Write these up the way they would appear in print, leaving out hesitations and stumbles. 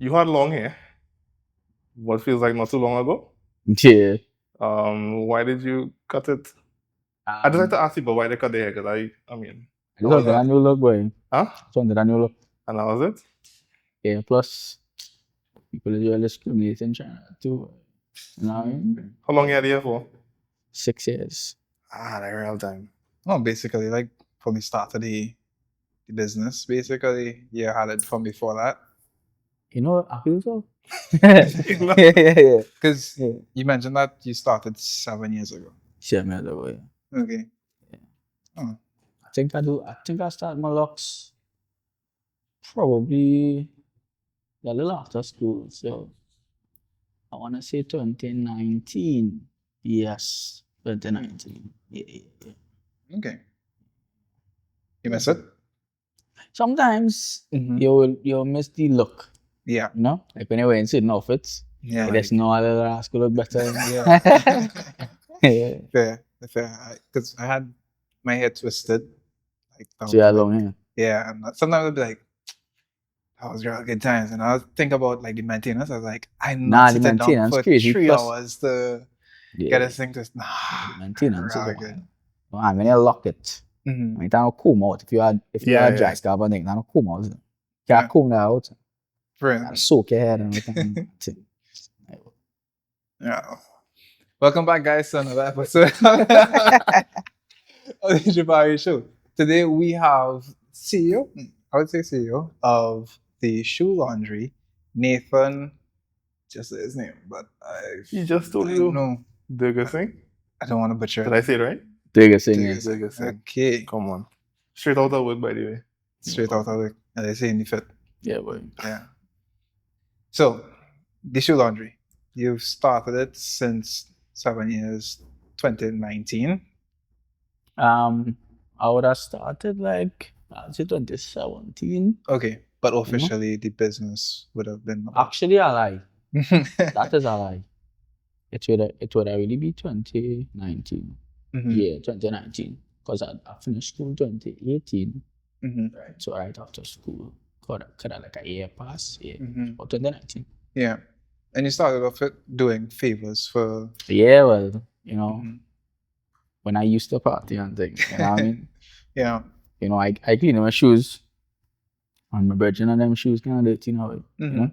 You had long hair. What feels like not too long ago. Yeah. Why did you cut it? I'd just like to ask you, but why they cut the hair? Because I mean, This was a new look, boy. huh? This was a new look. And that was it. Yeah, plus people usually discriminate in China too. You know what I mean? How long you had the hair for? 6 years. That real time. Well, basically, like when we started the business, basically, yeah, I had it from before that. You know, I feel so. Yeah. Because Yeah. you mentioned that you started 7 years ago. 7 years ago, yeah. Okay. I think I started my locks probably a little after school. So I want to say 2019. Yes, 2019. Yeah. Okay. You miss it? Sometimes Mhm. you'll miss the look, Yeah. you know? Like when you're wearing certain outfits, Yeah. I just know a little ass could look better. Yeah. Yeah. Fair. Because I had my hair twisted. Like, So you had long hair. yeah. And sometimes I'd be like, that was real good times. And I was think about like the maintenance. I was like, I'm Nah, not the sitting down maintenance for crazy. 3 Plus- hours to Yeah. get this thing to The maintenance is real a good. while. When you lock it, Mhm. I don't comb out. If you had Yeah. dry scalp and thing, don't comb out. You Yeah. can't comb that out. Brilliant. Gotta soak your head and everything. Yeah. Welcome back, guys, to another episode of the Jabari Show. Today we have CEO, I would say CEO of the shoe laundry, Nathan. Just his name, but He just told I you don't know. Digger Singh. I don't want to butcher Did it. I say it right? Biggest thing is Digger Singh. Okay, Come on. Straight out of work, by the way. straight out of it. And they say in the fit. yeah, boy. Yeah. So, the shoe laundry. You've started it since 7 years, 2019. I would have started like I'd say 2017. Okay, but officially the business would have been. Actually, I lie. That is a lie. It would have really be 2019. Mhm. Yeah, 2019. Because I finished school 2018. Mhm. Right. So right after school, could have like a year pass. Yeah. Mhm. Or 2019. Yeah. And you started off with doing favors for. Yeah, well, you know, Mhm. when I used to party and things, you know what I mean? Yeah. You know, I clean my shoes. And my virgin and them shoes kind of dirty now, you Mhm. know?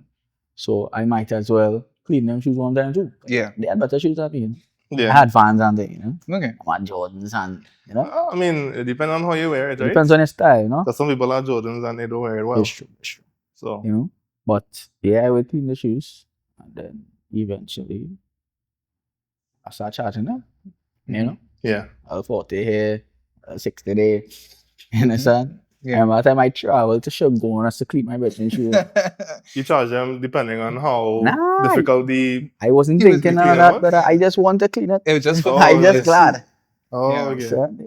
So I might as well clean them shoes one time too. Yeah. They had better shoes than me. You know? Yeah. I had Vans and things, you know? Okay. I had Jordans and, you know? I mean, it depends on how you wear it, It right? depends on your style, you know? Because some people are Jordans and they don't wear it well. It's true. So, You know? But yeah, I would clean the shoes. And then eventually, I start charging them. You know? yeah. I'll 40 here, 60 there. You understand? Yeah. And by the time I travel to Shogunras to clean my bedroom shoes, You charge them depending on how Nah. difficult the. I wasn't He was thinking cleaning of that, once? but I just want to clean it. It was just for. Oh, I yeah. just glad. Oh, Yeah. okay. So,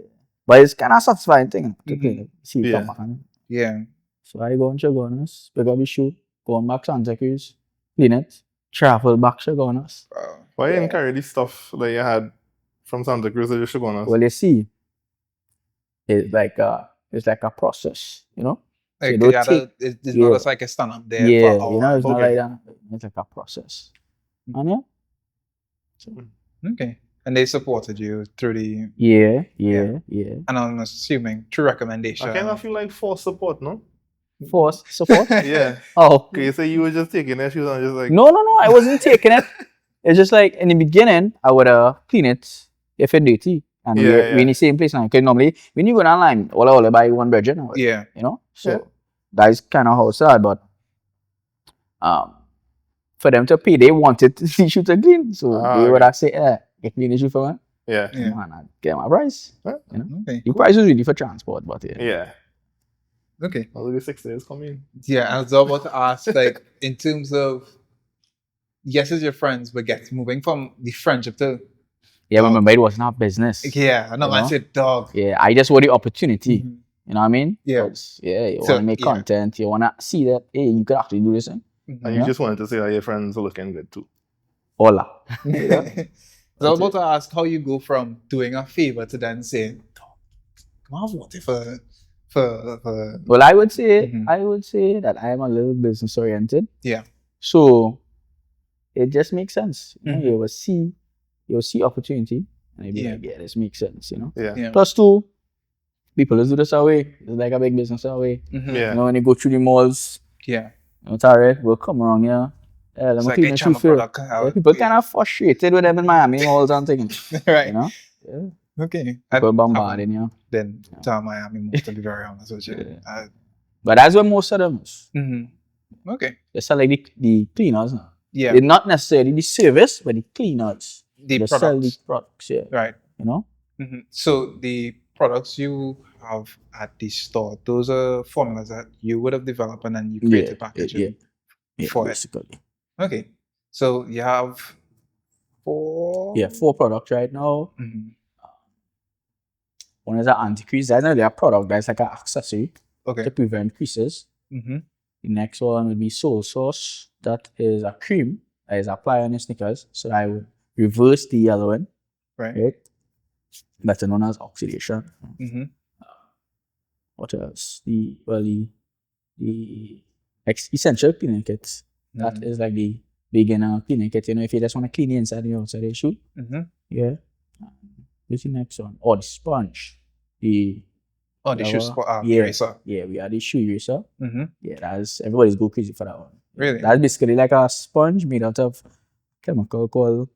but it's kind of satisfying thing to Mhm. clean it. See it Yeah. come back on. Yeah. So I go on Shogunras, pick up the shoe, go on back Santa Cruz, clean it, travel back Shogunras. Why you Yeah. didn't carry the stuff that you had from Santa Cruz to the Shogunas? Well, you see, it's like a process, you know? So Like, you don't yeah, take- it's yeah. not just like a stand up there Yeah, for you know, it's not Okay. like that. It's like a process. And yeah, Okay. And they supported you through the, yeah. and I'm assuming through recommendation. I kind of feel like forced support, no? Force, support. Yeah. Oh, Okay, you say you were just taking their shoes and just like. no, I wasn't taking it. It's just like in the beginning, I would clean it if it's dirty. And Yeah, we're yeah. in the same place now. Because normally, when you go online, all I buy one virgin, Yeah. you know? So Yeah. that is kind of how it's sad. But for them to pay, they wanted the shoe to clean. So they would okay. have said, you clean the shoe for me. Yeah. Yeah. Man, I get my price. Okay. The price was really for transport, but yeah. Yeah. Okay. All the 6 days come in. Yeah, I was about to ask, like, in terms of, yes, as your friends, but moving from the friendship to, Yeah, remember, it was not business. yeah, I know, You I know? said dog. Yeah, I just want the opportunity. Mhm. You know what I mean? Yeah. 'Cause, yeah, you So, want to make yeah. content. You want to see that, hey, you could actually do this thing. Mhm. And you just wanted to say that your friends are looking good too. Hola. So I was about to ask how you go from doing a favor to then saying, come on, what if for Well, I would say Mhm. that I am a little business oriented. Yeah. So it just makes sense. You know, Mhm. you will see opportunity, and you'll be Yeah. like, yeah, this makes sense. You know. Yeah. Yeah. Plus two, people let's do this our way. It's like a big business our way. Mhm. Yeah. You know, when you go through the malls, Yeah. you know, Tarek will come around here. Yeah, let It's me like clean they the try shoe my for you. product out. People Yeah. kind of frustrated with them in Miami malls and things. Right. You know? Yeah. Okay. People bombarding you. Then to Miami most, to be very honest with you. Yeah. But that's where most of them is. Okay. They sell like the cleaners now. Yeah. They're not necessarily the service, but the cleaners. The They sell the products. products, yeah. Right. You know? So the products you have at the store, those are formulas that you would have developed and then you created packaging for it. basically. Okay. So you have 4. Yeah, 4 products right now. Mhm. One is an anti-crease. That's not really a product, that's like an accessory Okay. to prevent creases. Mm-hmm. The next one will be Soul Sauce. That is a cream that is applied on your sneakers. So I will reverse the yellowing, Right. better known as oxidation. Mm-hmm. What else? The essential cleaning kits. That is like the beginner cleaning kit. You know, if you just want to clean the inside and the outside of your shoe. Mm-hmm. Yeah. What's the next one? Oh, the sponge. The shoe spot yeah, eraser. yeah, we have the shoe eraser. Mm-hmm. Yeah, that's everybody's go crazy for that one. Really? That's basically like a sponge made out of chemical called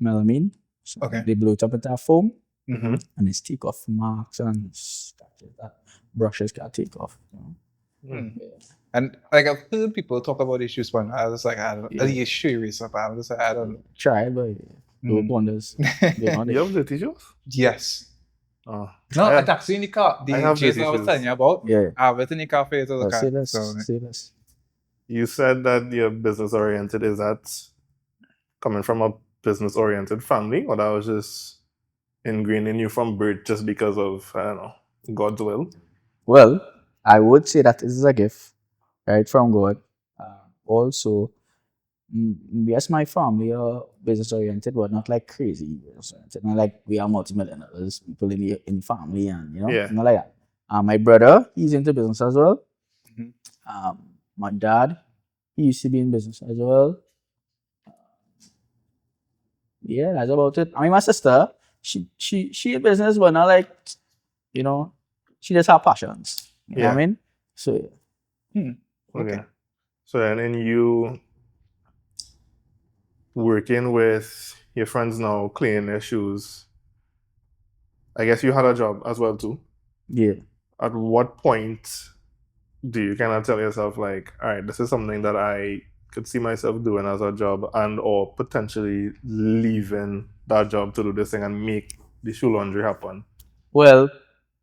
melamine. So Okay. they blow it up into a foam Mm-hmm. and it's take off marks and scratches that brushes can take off. You know? Mm. Yeah. And like I've heard people talk about the shoe sponge. I was like, I don't know. Yeah. Shoe eraser, but I was like, I don't know. Try it, but do wonders. You know, You have the tissues? Yes. Oh. No, I it's actually in the car. The I have Jason I was tissues. telling you about. yeah. I have it in the car for you to look Say at. this. So, Say this. You said that you're business oriented. Is that coming from a business oriented family, or that was just ingrained in you from birth just because of, I don't know, God's will? Well, I would say that this is a gift, right, from God. Also, yes, my family are business oriented, but not like crazy business oriented. Not like we are multimillionaires, people in the family, and you know, Yeah. not like that. My brother, he's into business as well. Mhm. My dad, he used to be in business as well. Yeah, that's about it. I mean, my sister, she in business, but not like, you know, she just have passions. You know what I Yeah. mean? So yeah. Okay. So then in you working with your friends now, cleaning their shoes, I guess you had a job as well too. Yeah. At what point do you kind of tell yourself like, all right, this is something that I could see myself doing as a job, and or potentially leaving that job to do this thing and make the shoe laundry happen? Well,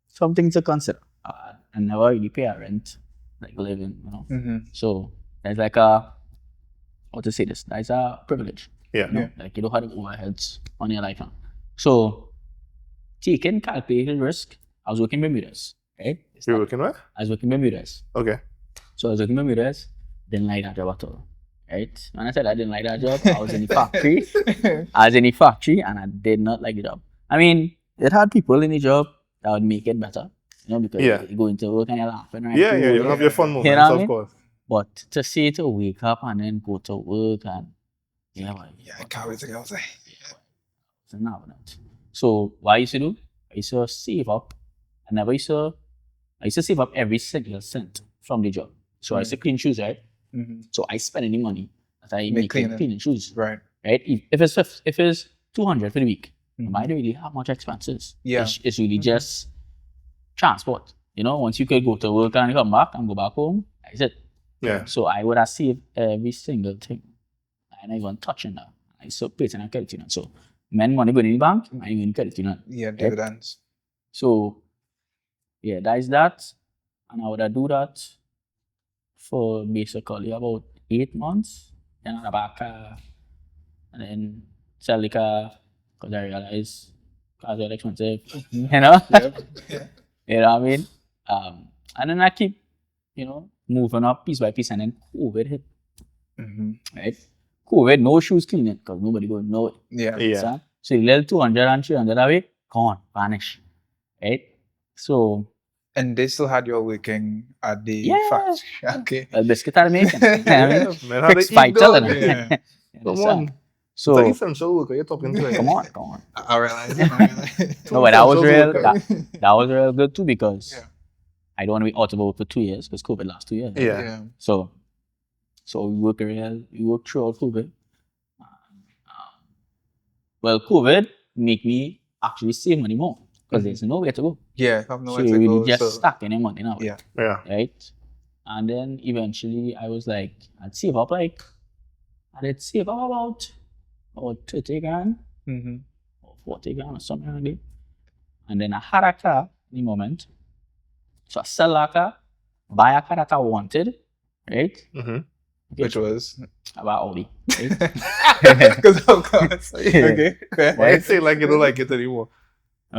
something to consider. I never really pay a rent, like living, you know. Mm-hmm. So there's like a, how to say this? That's a privilege. Yeah. You know? Like you don't have the overheads on your life now. So taking calculated risk, I was working Bermudas, right? You're working with? I was working Bermudas. Okay. So I was working Bermudas, didn't like that job at all. Right? When I said I didn't like that job, I was in the factory. I was in the factory and I did not like the job. I mean, it had people in the job that would make it better. You know, because Yeah. you go into work and you're laughing, right? Yeah, you have your fun moments, You know what I of mean? course. But to say to wake up and then go to work and yeah, well, Yeah, I can't wait to go outside. it's not that. So what I used to do, I used to save up. I used to save up every single cent from the job. So I used to clean shoes, right? Mm-hmm. So I spend any money that I Make make cleaning. cleaning shoes. Right. Right? If it's 200 for the week, I don't really have much expenses. Yeah. It's really just transport. You know, once you could go to work and come back and go back home, that's it. Yeah. So I would have saved every single thing. And I wasn't touching that. I still pay it in a credit union. So when money go in the bank, I in credit union. Yeah, dividends. So yeah, that is that. And I would have do that for basically about 8 months. Then I back and then sell the car because I realized cars are expensive. You know? Yep. You know what I mean? And then I keep, moving up piece by piece, and then COVID hit. Mm-hmm. Right? COVID, no shoes cleaning because nobody going to know it. Yeah. Yeah. So the little 200 and 300 away, gone, vanish. Right? So And they still had you working at the Yeah. factory. Okay. A biscuit are making. I mean, Man, how they fix eat, fighter. dog? Yeah. Come on. It's an So essential worker you're talking to. come on. I realize it. I realize it. No, but that was essential real. worker. That was real good too because Yeah. I don't want to be out of work for 2 years because COVID last 2 years. right? Yeah. So we work throughout COVID. Well, COVID make me actually save money more because there's nowhere to go. Yeah. I have So nowhere you to really go. just So, stuck in your money now. yeah. Yeah. Right? And then eventually I was like, I'd save up like, I did save up about 30 grand Mm-hmm. or 40 grand or something like that. And then I had a car in the moment. So I sell that car, buy a car that I wanted, right? Mm-hmm. Which was About Audi, right? because of course. Okay. Why you say like you don't like it anymore?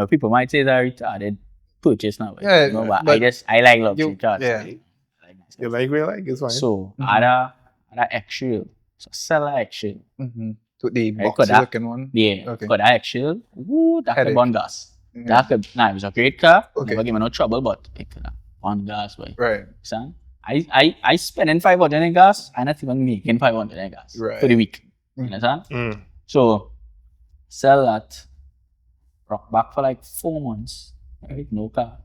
People might say that retarded purchase now. Yeah, you know, but but I like luxury cars. yeah. Right? I like nice You cars. like we like it's fine. So Mhm. I had a X-Shield. So I sell that X-Shield. Mm-hmm. To the Right, boxy that- looking one. Yeah, Okay. got that X-Shield. Woo, that could Headache. burn gas. Mhm. That could, it was a great car. Okay. Never give me no trouble, but it could burn gas, boy. Right. Son, I spending 500 in gas, I not even making 500 in gas Right. for the week. You Mm. understand? Mm. So sell that, rock back for like 4 months, right? No car,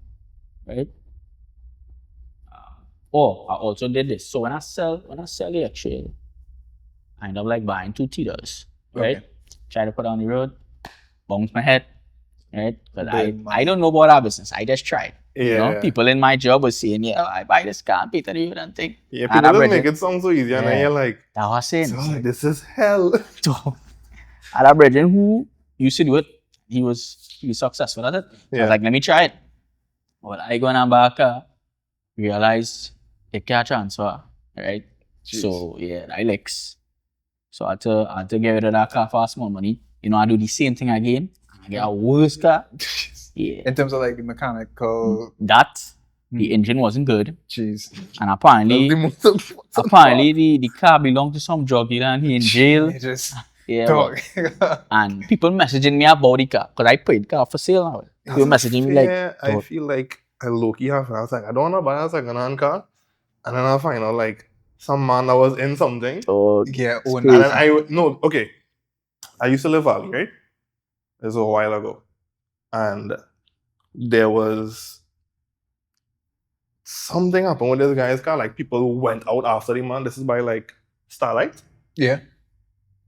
right? I also did this. So when I sell the X-Trail, I end up like buying 2 T-Dubs, right? Okay. Try to put on the road, bounce my head, right? But Burn money. I don't know about our business. I just tried. Yeah. You know, people in my job was saying, yeah, I buy this car, pay to the road and thing. Yeah, And people I'm just ready. make it sound so easy, and then Yeah. you're like, That was saying. "God, this is hell." So, I had a brethren who used to do it. He was successful at it. So I Yeah. was like, let me try it. But I go and buy a car, realized it can't transfer, right? Jeez. So yeah, I licks. So I had to get rid of that car for small money. You know, I do the same thing again. I get a worse car. Yeah. In terms of like the mechanical, The engine wasn't good. jeez. And apparently That's the most important apparently the car belonged to some drug dealer and he in jail. They just Yeah. dog. And people messaging me about the car because I paid car for sale now. People messaging me like, Yeah, I "Dog." feel like I low-key have. I was like, I don't want to buy a second-hand car, and then I find out like some man that was in something, oh, Yeah. It's Oh, and crazy. then I used to live Valley, right? This was a while ago, and there was something happened with this guy's car. Like people went out after the man. This is by like Starlight. Yeah.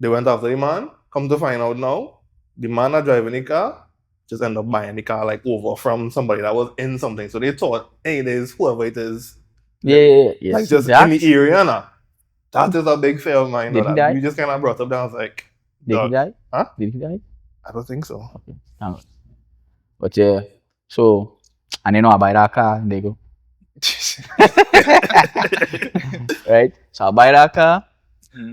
They went after the man. Come to find out now, the man that driving the car just ended up buying the car like over from somebody that was in something. So they thought, hey, there's whoever it is, yes, like just that, in the area now. That is a big fear of mine. Did that he die? You just kind of brought up that. I was like, Did he dog. die? Huh? Did he die? I don't think so. Okay. Thank God. But yeah, so, and you know I buy that car and they go. Right? So I buy that car,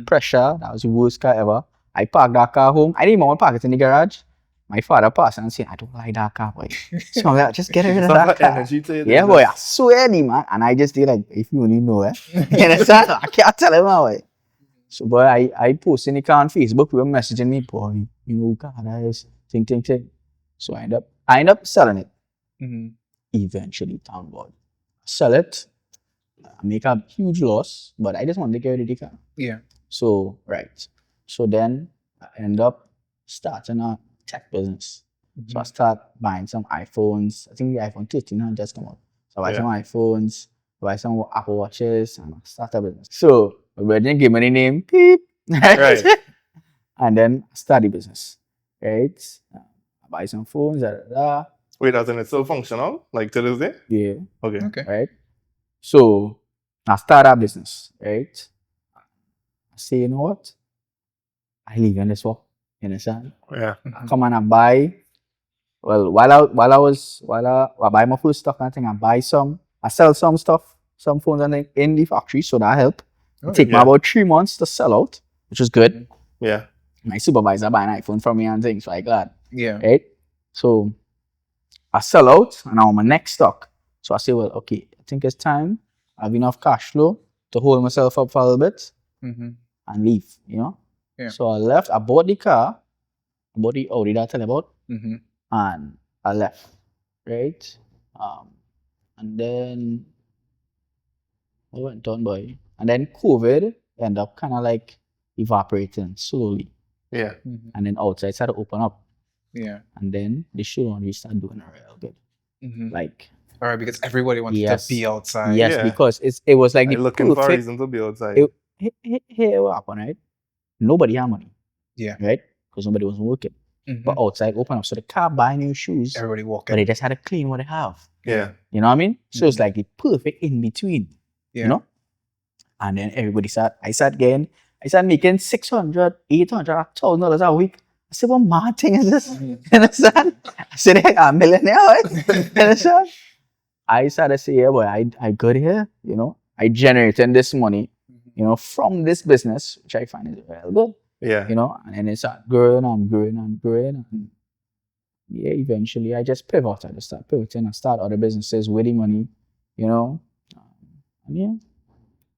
pressure, that was the worst car ever. I parked that car home. I didn't even want to park it in the garage. My father passed and said, I don't like that car, boy. So I'm like, just get rid of Some that car. energy to it. Yeah, It's boy, I just- swear to you, man. And I just did like, if you only know, You understand? I can't tell him how, So, boy, I posted the car on Facebook. People were messaging me, boy, you know, car that is, ting. So I end up selling it. Mhm. Eventually, thank God. Sell it. I make a huge loss, but I just want to get rid of the car. Yeah. So, right. So then I end up starting a tech business. So I start buying some iPhones. I think the iPhone 13 had just come out. So I buy some iPhones, buy some Apple Watches, and I start a business. So my brother gave me the name, Beep. Right. And then I start the business. Right? I buy some phones, Wait, as in it's still functional? Like to this day? Yeah. Okay. Okay. Right? So I start a business, right? I say, you know what? I leave in this work. You understand? Yeah. I come and I buy. Well, while I buy my first stuff and I think I sell some stuff, some phones and thing in the factory, so that help. It take me yeah. about 3 months to sell out, which is good. Yeah. My supervisor buy an iPhone from me and things, so I glad. Yeah. Right? So I sell out and I'm on my next stock. So I say, well, okay, I think it's time. I have enough cash flow to hold myself up for a little bit Mm-hmm. and leave, you know? Yeah. So I left, I bought the car, I bought the Audi that I tell you about, Mm-hmm. and I left, right? And And then I went on, boy. And then COVID ended up kind of like evaporating slowly. Yeah. And then outside started to open up. Yeah. And then the shoe laundry started doing real good. Like, All right, because everybody wanted Yes. to be outside. yes, Yeah. because it was like the I'm looking for a perfect. reason to be outside. Here what happened, right? Nobody had money, Yeah. right? Because nobody was working. But outside open up, so they can't buy new shoes. Everybody But walking. they just had to clean what they have. yeah. You know what I mean? So it's like the perfect in between. Yeah. You know? And then I started making $600, $800, $1,000 a week. I said, what mad thing is this? You understand? I said, hey, I'm a millionaire, right? You understand? I started to say, yeah, boy, I got here, you know. I generated this money, you know, from this business, which I find is real good, Yeah. you know. And then it started growing and growing and growing. And yeah, eventually I just pivoted. I just started pivoting and start other businesses with the money, you know. And yeah,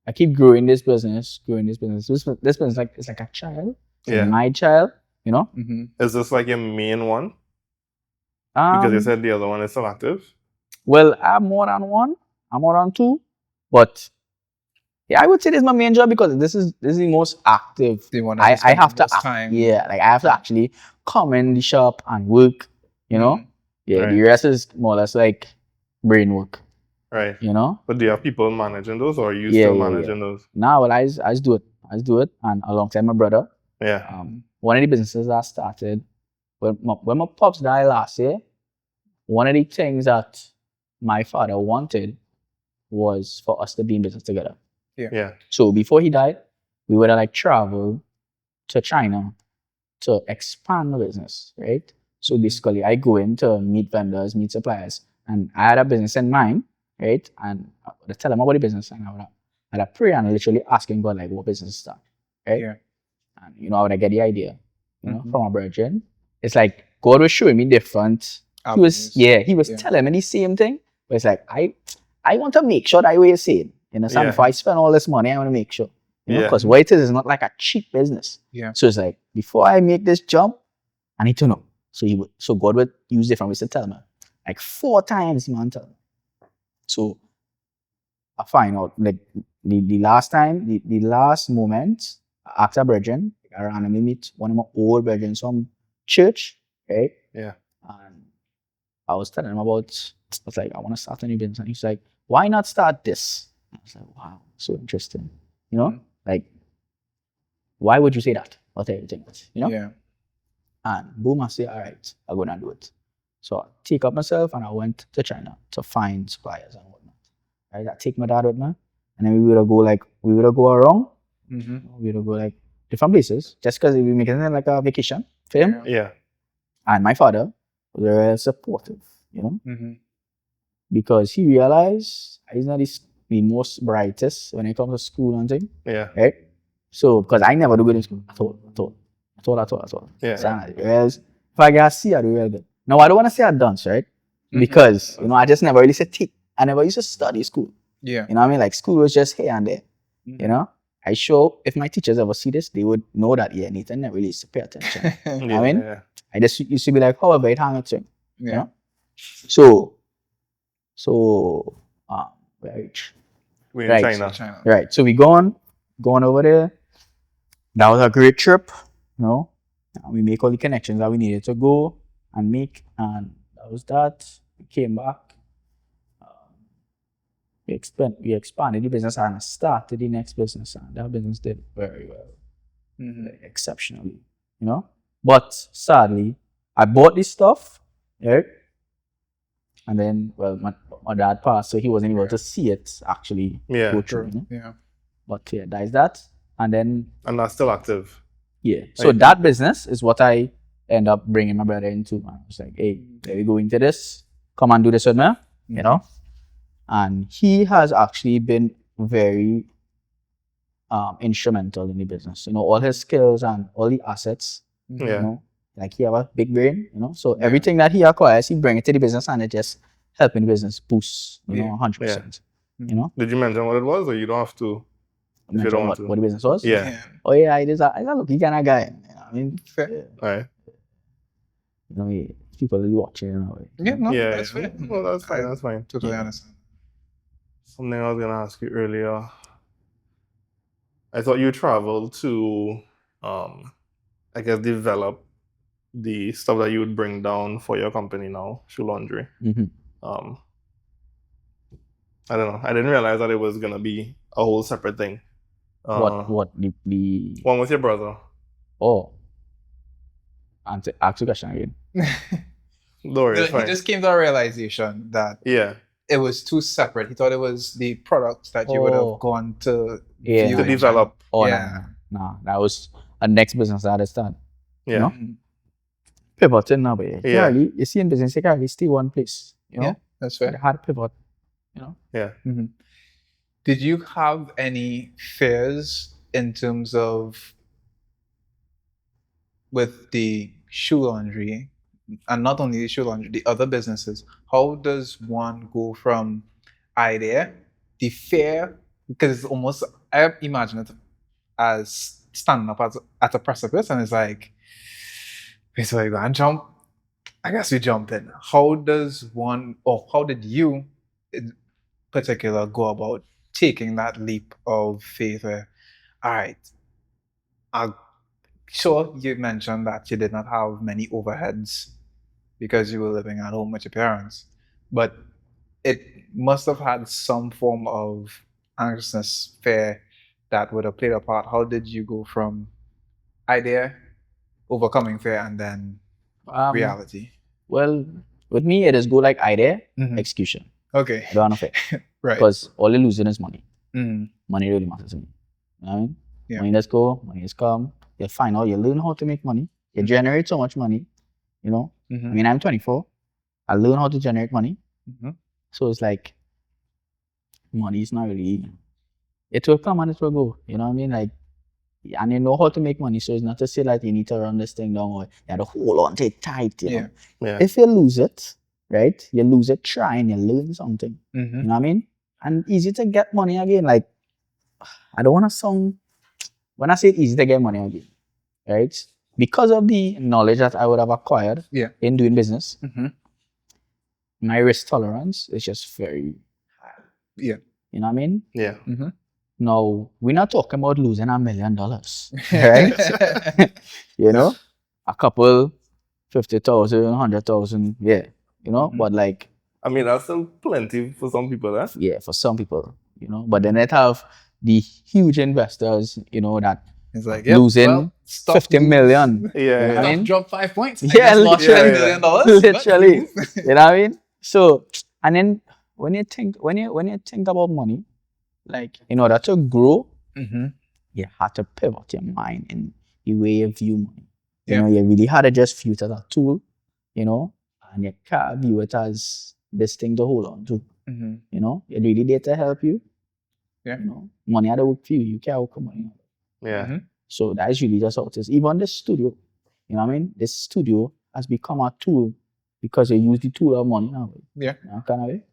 I keep growing this business. This business it's like a child. It's Yeah. my child, you know. Is this like your main one? Because you said the other one is still active. Well, I'm more than one. I'm more than two. But yeah, I would say this is my main job because this is the most active. The one I spend have the to most time. Yeah, like I have to actually come in the shop and work, you know. Yeah, Right. the rest is more or less like brain work, Right. you know. But do you have people managing those, or are you Yeah, still yeah, managing those? Now, well, I just do it. I just do it, and alongside my brother. Yeah. One of the businesses I started when my pops died last year. One of the things that my father wanted was for us to be in business together. Yeah. So before he died, we would like travel to China to expand the business, right? So basically, I go in to meet vendors, meet suppliers, and I had a business in mind, right? And I would tell them about the business, and I'd pray and literally asking God like, what business to start, right? Yeah. And you know, I would get the idea, you know, from a virgin. It's like God was showing me different. He was telling me the same thing, but it's like I want to make sure that what you're saying. You know, Yeah. if I spend all this money, I want to make sure. You know, Yeah. because what it is not like a cheap business. Yeah. So it's like before I make this jump, I need to know. So God would use different ways to tell me. Like 4 times, man, tell me. So I find out like the last time, the last moment, I asked a virgin, I randomly meet one of my old virgins from church, right? Yeah. And I was telling him about, I was like, I want to start a new business. And he's like, why not start this? I was like, wow, so interesting. You know, like, why would you say that? What everything is, you know? Yeah. And boom, I say, all right, I'm going to do it. So I take up myself and I went to China to find suppliers and whatnot. Right? I take my dad with me. And then we would go around. We would go like different places just because we make it like a vacation for him. Yeah. And my father was very supportive, you know, because he realized he's not the most brightest when it comes to school and things, Yeah. right? So, because I never do good in school at all. Yeah. So, if I get a C, I do real good. Now, I don't want to say I dance, right? Because, you know, I just never really said take. I never used to study school. Yeah. You know what I mean? Like, school was just here and there, you know? I sure if my teachers ever see this, they would know that, yeah, Nathan never really used to pay attention. You know what I mean? Yeah. I just used to be like, however, it hang thing. Yeah. You know? So, We're in Right. China. right. So we going over there. That was a great trip, you know. And we make all the connections that we needed to go and make, and that was that. We came back. We expanded the business and started the next business, and that business did very well, exceptionally, you know. But sadly, I bought this stuff, right? And then, well, my dad passed, so he wasn't able to see it actually Yeah. go through. You know? Yeah. But yeah, that is that. And then, And that's still active. yeah. So Right. that business is what I end up bringing my brother into. I was like, hey, let me go into this. Come and do this with me, you know? And he has actually been very instrumental in the business. You know, all his skills and all the assets, Yeah. you know, like he have a big brain, you know. So everything that he acquires, he bring it to the business and it just helping the business boost, you know, 100%. You know, Did you mention what it was, or you don't have to? If you mention don't want to. what the business was. Yeah. Oh yeah, I just a lucky kind of guy. You know, I mean, Fair. All right. you know, people are watching. You know, Yeah. No, Yeah. that's fair. Well, that's fine. That's fine. Totally Yeah. understand. Something I was gonna ask you earlier. I thought you traveled to, I guess, develop the stuff that you would bring down for your company now, Shoe Laundry. Mhm. Um, I don't know. I didn't realize that it was gonna be a whole separate thing. What the One with your brother. oh, ask the question again. Don't worry, it's He fine. just came to a realization that Yeah, it was too separate. He thought it was the products that you would Oh. have gone to Yeah. view to and develop. Oh Yeah. no, that was a next business that I started. Yeah, know? Mhm. Pivoting now, but Yeah. you see in business, you can't really stay one place. You know, Yeah, that's you fair. had to pivot. You know, yeah. Mhm. Did you have any fears in terms of with the shoe laundry, and not only the shoe laundry, the other businesses? How does one go from idea, the fear, because it's almost, I imagine it as standing up at a precipice, and it's like, okay, so you go and jump. I guess we jump in. How does one, or how did you in particular go about taking that leap of faith where, all right, sure, you mentioned that you did not have many overheads because you were living at home with your parents, but it must have had some form of anxiousness, fear that would have played a part. How did you go from idea, overcoming fear, and then reality? Well, with me, it is go like idea, Mhm. execution. Okay. I don't have fear Right. because all you're losing is money. Mhm. Money really matters to me. You know what I mean? Yeah. Money let's go, money is come. You find out, you learn how to make money. You generate so much money. You know, Mhm. I mean, I'm 24. I learn how to generate money. Mhm. So it's like money is not really. It will come and it will go. You know what I mean? Like, and you know how to make money. So it's not to say that you need to run this thing down or you have to hold on to it tight. You know? Yeah. Yeah. If you lose it, right? You lose it trying, you learn something. Mhm. You know what I mean? And easy to get money again. Like, I don't want to sound, when I say easy to get money again, right? Because of the knowledge that I would have acquired Yeah. in doing business, Mhm. my risk tolerance is just very high. Yeah. You know what I mean? Yeah. Mhm. Now, we're not talking about losing $1 million, right? You know, a couple, 50,000, 100,000, yeah, you know, Mhm. but like, I mean, that's still plenty for some people, huh? yeah, for some people, you know, but then it have the huge investors, you know, that It's like losing 50 million. Yeah, You know yeah. what I mean? Drop 5 points. Yeah, I just lost yeah, $20 yeah. million. but Literally. move. You know what I mean? So, and then when you think about money, like in order to grow, Mhm. you have to pivot your mind in the way you view money. You Yeah. know, you really had to just view it as a tool, you know, and you can't view it as this thing to hold on to. Mhm. You know, it really there to help you. Yeah. You know, money had to work for you. You can't work for money. Yeah. Mhm. So that is really just how it is. Even this studio, you know what I mean? This studio has become a tool because you use the tool of money now. Yeah. You know, kind of way.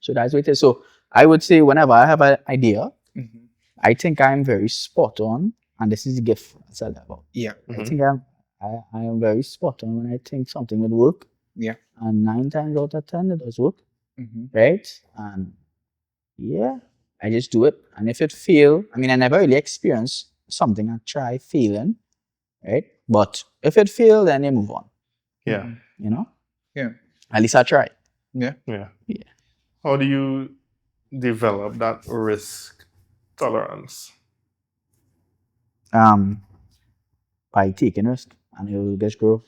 So that's what it is. So I would say whenever I have an idea, Mhm. I think I'm very spot on, and this is a gift that's a level. Yeah. I Mhm. think I am very spot on when I think something would work. Yeah. And 9 times out of 10 it does work. Mhm. Right? And yeah, I just do it. And if it fail, I mean I never really experienced something I try failing, right? But if it fail, then you move on. Yeah. Mhm. You know? Yeah. At least I try. Yeah. Yeah. Yeah. How do you develop that risk tolerance? By taking risk and it will just grow.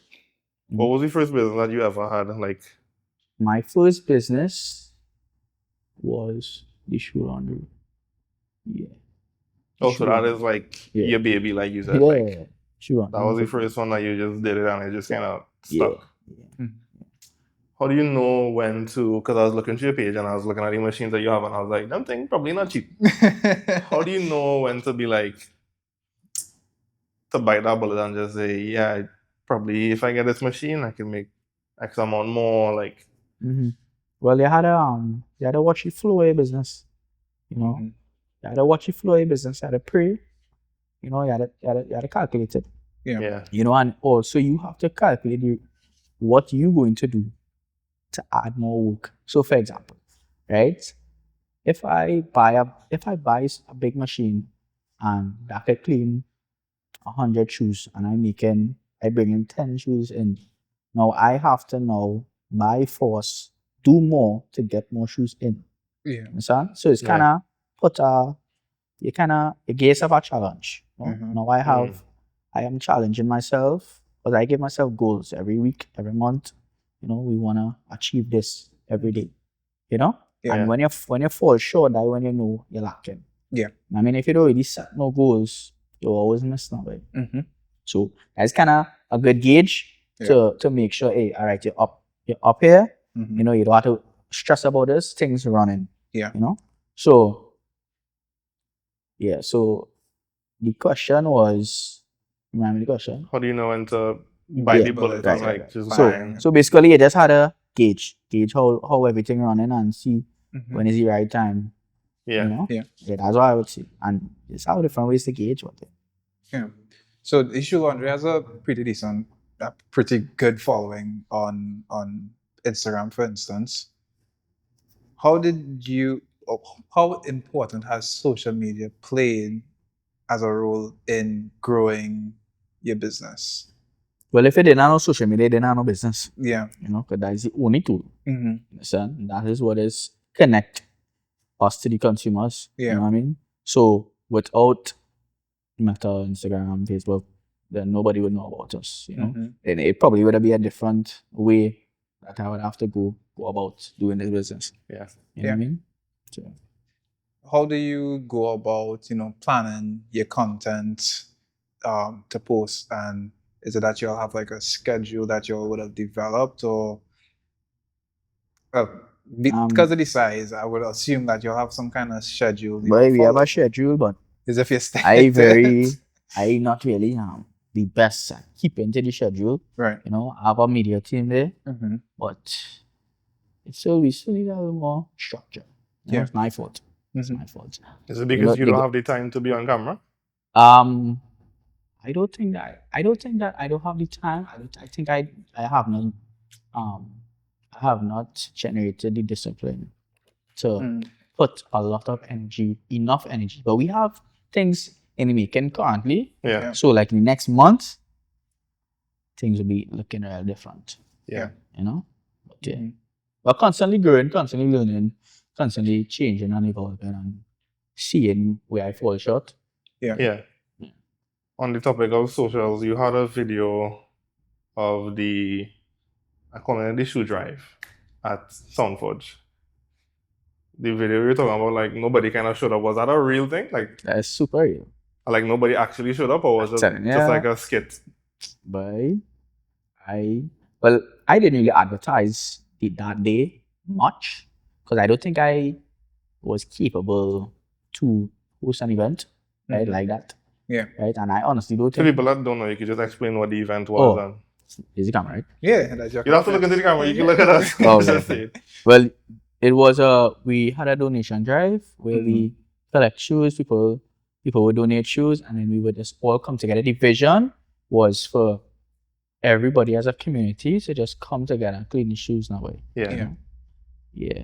What was the first business that you ever had? Like, My first business was the shoe laundry. Yeah. oh, so Shoe that laundry. is like Yeah. your baby, like you said. Yeah, Like, shoe laundry. that was the first one that you just did it and it just kind of stuck. Yeah. How do you know when to? Because I was looking through your page and I was looking at the machines that you have and I was like, them thing probably not cheap. How do you know when to be like, to bite that bullet and just say, yeah, probably if I get this machine, I can make X amount more. Like, Mm-hmm. Well, you had to watch it flow your business. You know, Mhm. you had to watch it flow your business. You had to pray. You know, you had to calculate it. Yeah. yeah, You know, and also you have to calculate what you're going to do to add more work. So, for example, right? if I buy a big machine and that could clean 100 shoes, and I bring in 10 shoes in. Now I have to now by force do more to get more shoes in. Yeah. Understand? So it's Yeah. kind of it gives yourself a challenge. You know? Mhm. Now I am challenging myself, because I give myself goals every week, every month. You know, we want to achieve this every day. You know, Yeah. and when you fall short, that when you know you're lacking. Yeah. I mean, if you don't really set no goals, you always miss something. Mm-hmm. So that's kind of a good gauge to make sure, hey, all right, you're up here. Mm-hmm. You know, you don't have to stress about this. Things running. Yeah. You know, so yeah. So the question was, remember the question? How do you know when to bite Yeah, the bullet right, and like just So- bang? So basically, you just had to gauge how everything running and see Mhm. when is the right time. Yeah. You know? Yeah. Yeah, that's what I would say. And it's how different ways to gauge what it. Yeah. So the shoe laundry has a pretty good following on Instagram, for instance. How important has social media played as a role in growing your business? Well, if you didn't have no social media, you didn't have no business. Yeah. You know, because that is the only tool. Mm-hmm. Understand? That is what is connect us to the consumers. Yeah. You know what I mean? So without Meta, Instagram, Facebook, then nobody would know about us. You know, Mhm. then it probably would be a different way that I would have to go about doing this business. Yeah. You know what I mean? So, How do you go about, planning your content to post? And is it that you'll have like a schedule that you would have developed, or because of the size, I would assume that you'll have some kind of schedule. but we have follow. a schedule, but As if you're I not really the best at keeping to the schedule. right. You know, I have a media team there, Mm-hmm. but we still need a little more structure. You know, Yeah. it's my fault. It's Mhm. my fault. Is it because you they don't go- have the time to be on camera? I don't think that I don't have the time. I think I have not I have not generated the discipline to put a lot of enough energy. But we have things in the making currently. Yeah. So like in the next month, things will be looking real different. Yeah. You know? But yeah. Mhm. We're constantly growing, constantly learning, constantly changing and evolving and seeing where I fall short. Yeah. Yeah. On the topic of socials, you had a video of I call it the shoe drive at Soundforge. The video you're talking about, like nobody kind of showed up. Was that a real thing? That's super real. Like nobody actually showed up, or was it Telling just ya. like a skit? But I didn't really advertise it that day much because I don't think I was capable to host an event right Mhm. like that. Yeah. Right, and I honestly don't For think. people that don't know, you could just explain what the event was. Oh. And Is the camera right? Yeah. That's your you don't have to look into the camera. You can look at us. Oh, Just okay. say it. Well, it was we had a donation drive where we collect shoes. People would donate shoes, and then we would just all come together. The vision was for everybody as a community to just come together and clean the shoes in a way. Yeah. Yeah.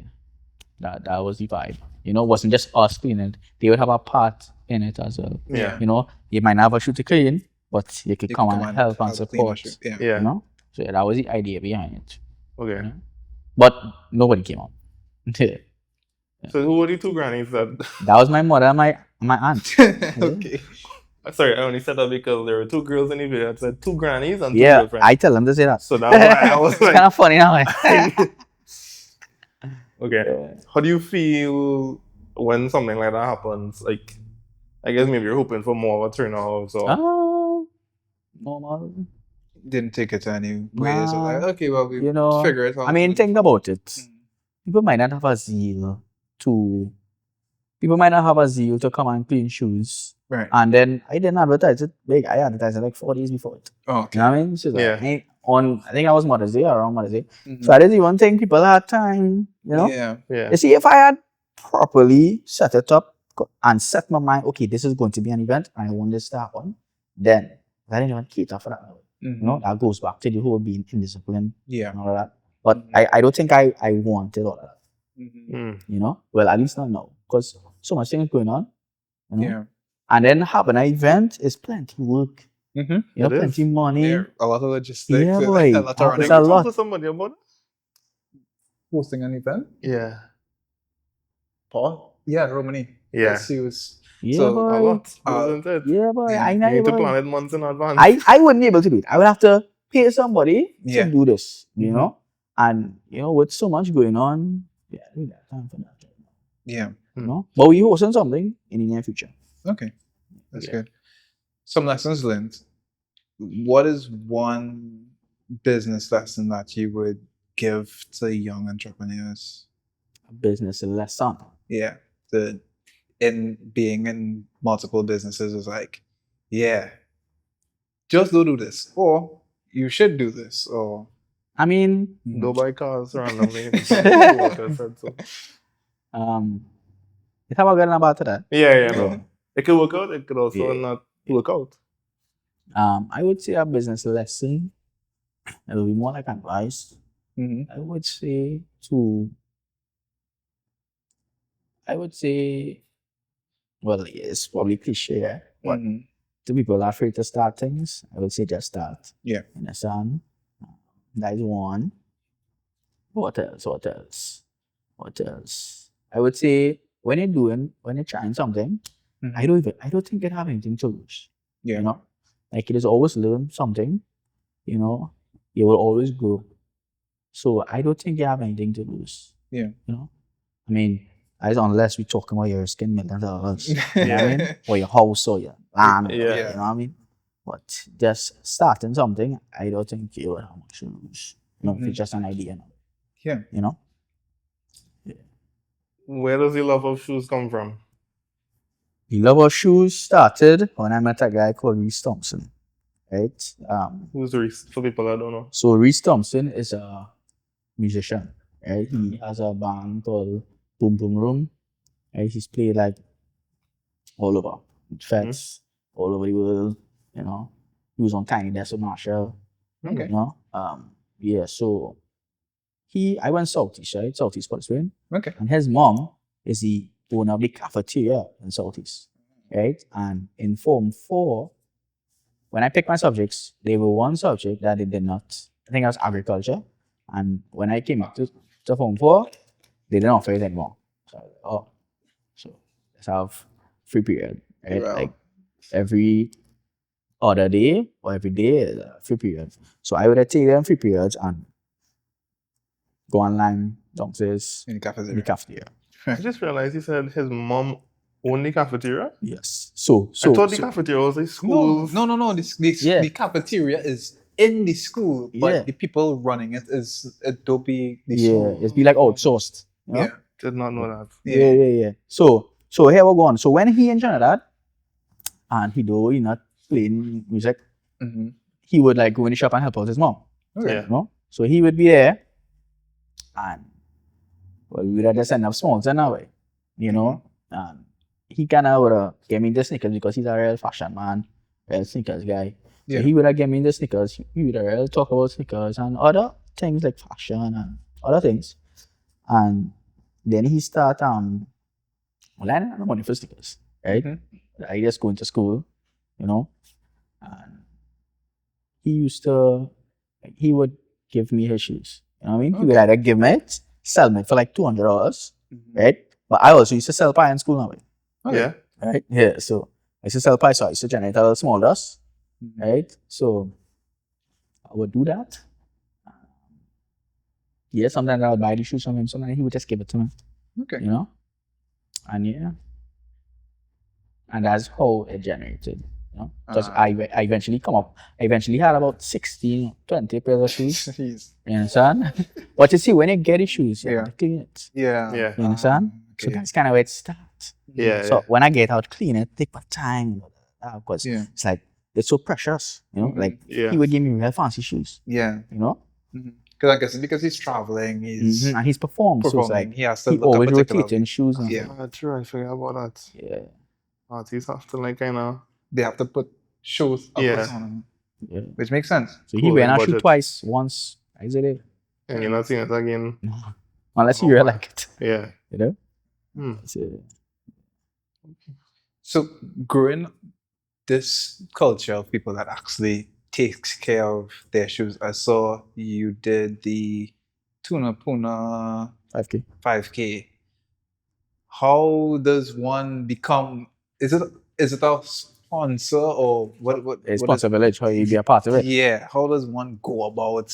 That was the vibe. You know, it wasn't just us cleaning. They would have a part in it as well. Yeah. You know, you might not have a shoe to clean, but you could You come can and help and clean your support. shoe. Yeah. Yeah. You know, so that was the idea behind it. Okay. You know? But nobody came up. That So who were the two grannies that? was my mother and my aunt. Okay. Sorry, I only said that because there were two girls in the video. It said two grannies and two Yeah, girlfriends. I tell them to say that. So that's why I was It's like, kind of funny now. okay. How do you feel when something like that happens? Like, I guess maybe you're hoping for more of a turnout. So Oh, normal. Didn't take it to any ways. Nah. Like, okay, well, we You know, figure it out. I mean, think about it. Mhm. People might not have a zeal to. People might not have a zeal to come and clean shoes. Right. And then I didn't advertise it big. I advertised it like 4 days before it. Oh, okay. You know what I mean? So like, Yeah. I think I was Mother's Day or around Mother's Day. Mhm. So that is the one thing people had time, you know? Yeah. yeah. You see, if I had properly set it up and set my mind, okay, this is going to be an event and I want this to happen, then I didn't even cater for that. Mhm. You know, that goes back to the whole being indisciplined Yeah. and all of that. But I don't think I wanted all of that. You know, well, at least not now, because so much things going on. You know? Yeah. And then having an event is plenty work. Mm-hmm. You know, It is. plenty money. Yeah. A lot of logistics. Yeah, and boy. A lot of It's running. a lot. Talk to somebody about Hosting an event. Yeah. Paul? Yeah, Romani. Yeah. Yes, he was. Yeah, So, A boy. lot, isn't it? Yeah, boy. Yeah. I know. You need to boy. plan it months in advance. I wouldn't be able to do it. I would have to pay somebody Yeah. to do this, you Mhm. know? And, you know, with so much going on, yeah, I don't have time for that. Yeah. You know? But we hosting something in the near future. Okay. That's Yeah. good. Some lessons learned. What is one business lesson that you would give to young entrepreneurs? A business lesson. Yeah. In being in multiple businesses is like, yeah, just don't do this. Or you should do this. Or I mean, Don't buy cars randomly. it's It's how I got about that. yeah, Yeah. no. It could work out, it could also Yeah. not work out. I would say a business lesson. It would be more like advice. Mhm. I would say, well, it's probably cliche, yeah, but Mhm. to people that are afraid to start things, I would say just start. Yeah. You understand? That is one. What else? I would say when you're trying something, Mhm. I don't think it have anything to lose. Yeah. You know? Like it is always learn something, you know, you will always grow. So I don't think you have anything to lose. Yeah. You know? I mean, as unless we're talking about your skin $1 million. You know what I mean? Or your house or your land. Yeah. You know what I mean? But just starting something, I don't think you will have much to lose. You know, if it's just an idea. Yeah. You know? Where does the love of shoes come from? The love of shoes started when I met a guy called Reese Thompson. Right? Who's Reese? For people that don't know. So Reese Thompson is a musician. Right? He has a band called Boom Boom Room. Right? He's played like all over. Feds, all over the world. You know. He was on Tiny Desk with Marshall. Okay. You know? Yeah, so I went Southeast, right? Southeast Sportsman. Okay. And his mom is the owner of the cafeteria in Southeast. Right? And in Form 4, when I picked my subjects, they were one subject that they did not. I think it was agriculture. And when I came up to Form 4, they didn't offer it anymore. So I was like, oh. So let's have free period. Right? Wow. Like every other day or every day is a free period. So I would have taken them free periods and go online downstairs In the in the cafeteria. cafeteria. I just realized he said his mom owned the cafeteria. Yes. So I thought the cafeteria was a school. No. Yeah. The cafeteria is in the school, but Yeah. the people running it is Adobe. The yeah, school. it's be like outsourced. You know? Yeah. Did not know that. Yeah. So here we go on. So when he in Trinidad, and he not playing music, Mhm. he would like go in the shop and help out his mom. Okay. Yeah. You know? So he would be there, and well, we would have just end up sponsoring that way. You know? And he kind of would have gave me the sneakers because he's a real fashion man, real sneakers guy. Yeah. So he would have given me the sneakers. He would have really talk about sneakers and other things like fashion and other things. And then he start well, I didn't have no money for sneakers, right? Mhm. I just going to school, you know. And he would give me his shoes. You know what I mean? He would either give me it, sell me for like $200, right? But I also used to sell pie in school now, Okay. Yeah. right? Yeah, so I used to sell pie, so I used to generate a little small dust, Mhm. right? So I would do that. Yeah, sometimes I would buy the shoes from him, sometimes he would just give it to me, Okay. you know? And yeah. And that's how it generated, you know? Because I eventually I eventually had about 16, 20 pairs of shoes, Jeez. you understand? But you see, when you get the shoes, you have to clean it, Yeah. Yeah. you understand? So Okay. that's kind of where it starts. Yeah. So when I get out clean it, take my time, because Yeah. it's like, it's so precious, you know? Mhm. Like, Yeah. he would give me real fancy shoes, Yeah. you know? Because I guess because he's traveling, he's And he's performed, so it's performing. like, He has to he look a always particular rotating shoes. And Yeah. True, I forgot about that. Yeah. Artists have to like kind of. They have to put shows up Yeah. on him, Yeah. which makes sense. So he Cool, went like out shoot budget. once. I said it. And you're not seeing it again. No, unless you really like it. Yeah. You know. Hmm. So, So growing this culture of people that actually takes care of their shoes. I saw you did the Tuna Puna 5K. 5K. How does one become? Is it a sponsor or what? It's what is- Sponsor Village. How you be a part of it? Yeah. How does one go about?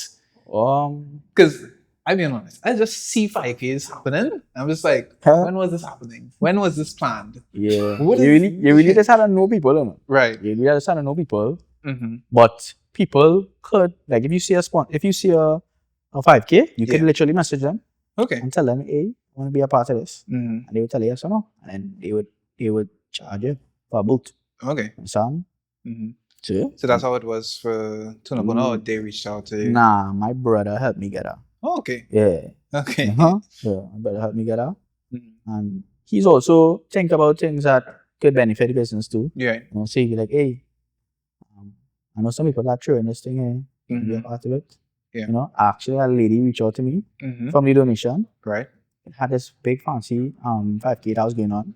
Um. Because I'm being honest, I just see 5Ks happening. I'm just like, Huh? when was this happening? When was this planned? Yeah. What you is- really just had to know people, you know. Right. You really just had to know people. Mm-hmm. But people could, like, if you see a 5K, you could Yeah. literally message them Okay. and tell them, hey, I want to be a part of this. Mm-hmm. And they would tell you yes or no. And then they would charge you for a boot. Okay. Understand? Mm-hmm. So, So that's how it was for Tuna Puna, or they reached out to you? nah, my brother helped me get her. Oh, okay. Yeah. Okay. Uh-huh. Yeah, my brother helped me get her. Mhm. And he's also think about things that could benefit the business too. Yeah. You know, so he'd be like, hey, I know some people that throwing this thing here. You can be a Mhm. part of it. Yeah. You know, actually a lady reached out to me Mm-hmm. from the donation. Right. It had this big fancy 5K that was going on.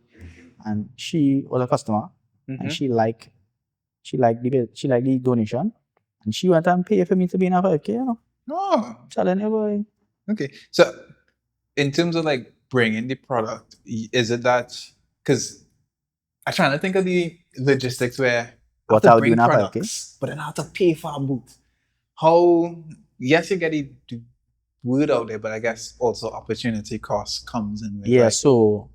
And she was a customer Mm-hmm. and she liked the donation. And she went and paid for me to be in a 5K, you know. Oh, Telling you, boy. okay. So, in terms of like bringing the product, is it that? Because I'm trying to think of the logistics where I What have I to would do bring in a 5K? products, but then I have to pay for a booth. How? Yes, you get the word out there, but I guess also opportunity cost comes in. With, Yeah, like, so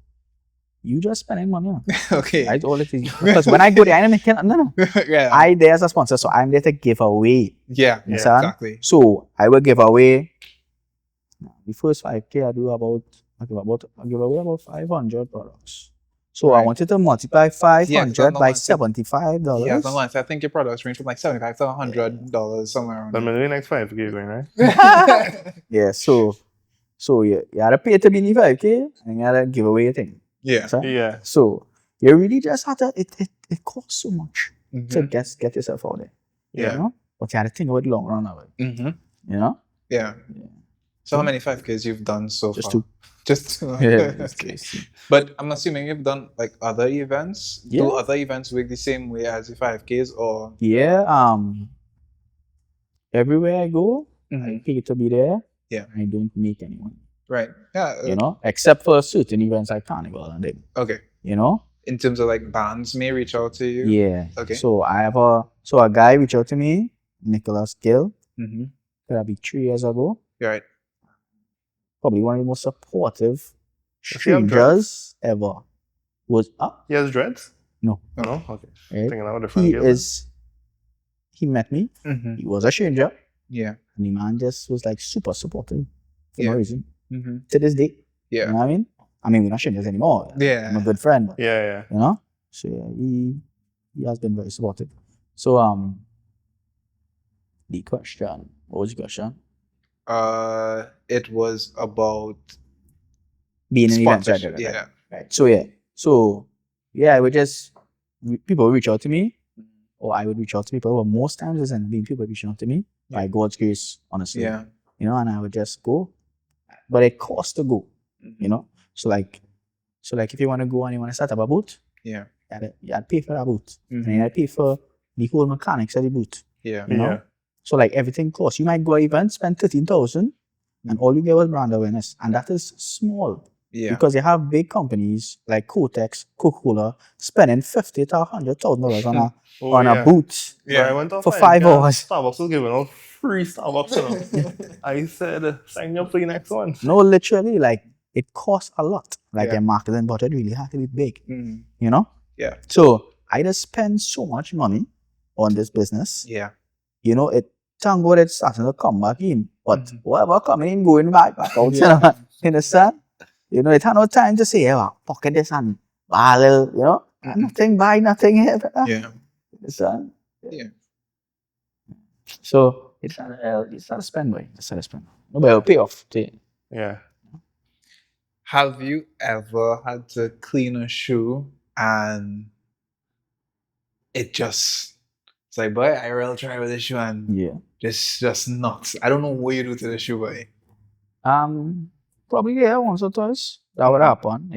you just spending money, you know. okay. That's all it is. Because when I go there, I don't make it. No. Yeah. I there as a sponsor, so I'm there to give away. Yeah. You understand? Exactly. So I will give away the first 5K. I give away about 500 products. So I Right. wanted to multiply 500 Yeah, by I said- $75. Yeah, so I think your products range from like $75 to $100 somewhere around But there. maybe next 5K going, right? Yeah, so you had to pay to be in the 5K and you had to give away a thing. Yeah. Understand? Yeah. So you really just had to. It costs so much to Mhm. get yourself out there. Yeah. You know, but you had to think about the long run of it. Mhm. You know, Yeah. Yeah. So how many 5Ks you've done so just far? two. Just two. Yeah, Okay. But I'm assuming you've done like other events. Do Yeah. other events work the same way as the 5Ks or? Yeah. Everywhere I go, I Mhm. pay to be there. Yeah. I don't make any money. Right. Yeah. You know, except for certain events like Carnival and them. Okay. You know. In terms of like bands may reach out to you. Yeah. Okay. So a guy reached out to me, Nicholas Gill. Mm-hmm. That'll be 3 years ago. Right. Probably one of the most supportive Does he have strangers ever. Was up. He has dreads? No. No? Okay. Right? Thinking out different He gear, then. is. He met me. Mm-hmm. He was a stranger, Yeah. and the man just was like super supportive for Yeah. no reason. Mm-hmm. To this day, you Yeah. know what I mean? I mean, we're not strangers anymore. Yeah. I'm a good friend, but, Yeah, yeah. you know. So yeah, he has been very supportive. So the question. What was the question? It was about Being an event, sponsorship. right. Yeah. Right. So yeah, people reach out to me, or I would reach out to people. But most times it's ended up being people reaching out to me by God's grace, honestly. Yeah. You know, and I would just go. But it costs to go, you know. So like if you want to go and you want to start up a boot, Yeah. you had to pay for that boot. Mhm. And you had to pay for the whole mechanics of the boot. Yeah. You know? Yeah. So like everything costs. You might go to an event, spend 13,000, and all you get was brand awareness. And that is small. Yeah. Because you have big companies like Kotex, Coca-Cola spending $50,000 to $100,000 on Oh, on yeah. a boot. Yeah. I went to For 5K 5 and hours. Starbucks was giving out free Starbucks. You know? I said, sign me up for the next one. No, literally, like it costs a lot. Like Yeah. a marketing budget really had to be big. Mm. You know? Yeah. So I just spend so much money on this business. Yeah. You know, thank God it's starting to come back in. But Mhm. whatever coming in, going back out. Yeah. You understand? You know, it had no time to say, hey, well, pocket this and barrel, you know? Mhm. Nothing buy, nothing here. Yeah. You understand? Yeah. So it's not a spend, boy. It's not a spend. No, but it'll pay off. Yeah. Have you ever had to clean a shoe and it's like, boy, I really try with this shoe and Yeah. just nuts. I don't know what you do to the shoe, boy. probably once or twice. That would happen.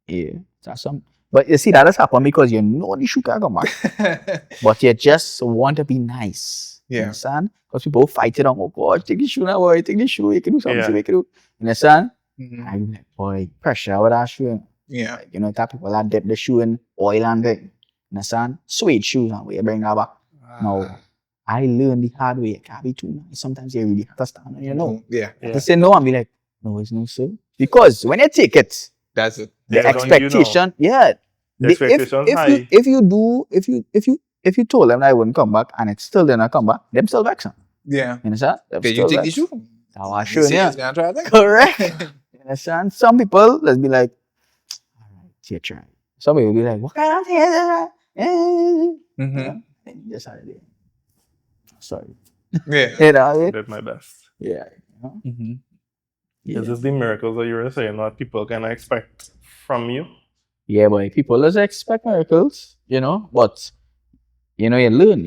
Yeah. That's some. But you see, that has happened because you know the shoe can come back. But you just want to be nice. You Yeah. understand? Because people fight it on, oh God, take the shoe now, boy, take the shoe, you can do something, Yeah. you can do. You understand? Mhm. I'm like, boy, pressure with that shoe. Yeah. Like, you know, that people that dip the shoe in oil and thing. You understand? Suede shoes and we bring that back. No. I learned the hard way. It can't be too nice. Sometimes you really have to stand on your no. Yeah. You have to say no and be like, no, it's no, sir. Because when you take it, That's it. the Yeah, don't you know? expectation, The expectation high. if you told them that I wouldn't come back and it still didn't come back, them still vexing. Yeah. You understand? Them Did still you take the vex. shoe? That was You sure, say yeah. it's gonna try that? Correct. You understand? Some people, let's be like, all right, you try. Some people will be like, what kind of thing is that? Mm-hmm. You know? And you just had it. Sorry. Yeah. You know what I I mean? did my best. Yeah. You know? Mm-hmm. Is this the miracles that you were saying that people can expect from you? Yeah, boy. People just expect miracles, you know, but you know, you learn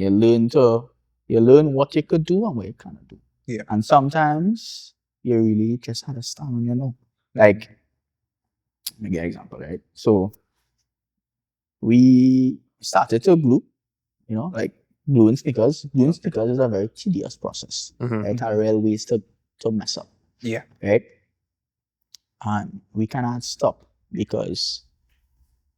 what you could do and what you cannot do. Yeah. And sometimes you really just have to stand on your own. Like, let me give an example, right? So we started to glue, you know, like gluing stickers. Gluing stickers is a very tedious process, right? There are real ways to mess up. Yeah. Right? And we cannot stop because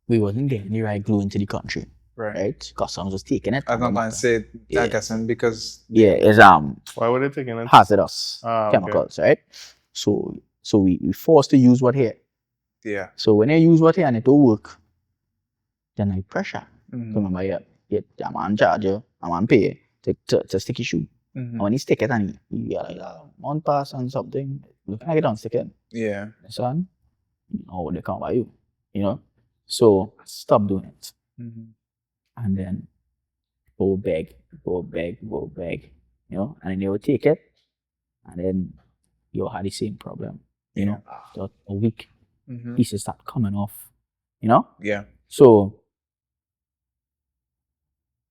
we wasn't getting the right glue into the country. Right? Customs was taking it. I'm not going to say Yeah. that person because Yeah, it's Why were they taking it? hazardous Ah, okay. chemicals, right? So we forced to use what here. yeah. So when you use what here and it don't work, then I pressure. Mhm. So remember, you a man charge you, a man pay to stick your shoe. Mhm. And when you stick it and you like one pass and something, look like it don't stick it. Yeah. Son, you know they come by you. You know? So stop doing it. Mhm. And then go beg, you know, and then they will take it, and then you'll have the same problem, you know, after a week, Mhm. pieces start coming off, you know? Yeah. So,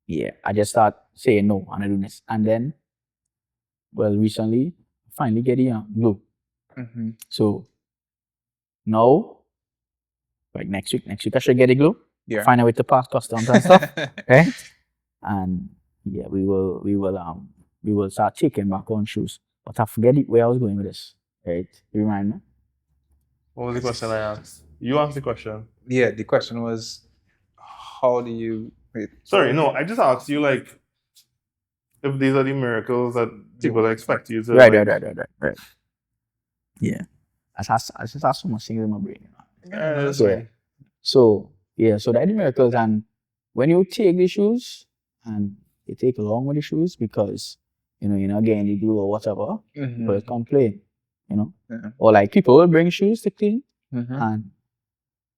yeah, I just start saying no, and I do this. And then, well, recently, finally get the glue. Mhm. So, now, like next week I should get the glue, Yeah. find a way to pass customs and stuff, right? And yeah, we will start taking back on shoes. But I forget where I was going with this. Right? You remind me? What was the question I asked? You asked the question. Yeah. The question was, how do you? Wait. Sorry, no, I just asked you like if these are the miracles that people expect you to. Right. Yeah. I just have so much things in my brain. You know? Yeah, that's So, fine. so that is miracles. And when you take the shoes and you take along with the shoes because you know you're not getting the glue or whatever, Mhm. people complain, you know. Yeah. Or like people will bring shoes to clean Mhm. and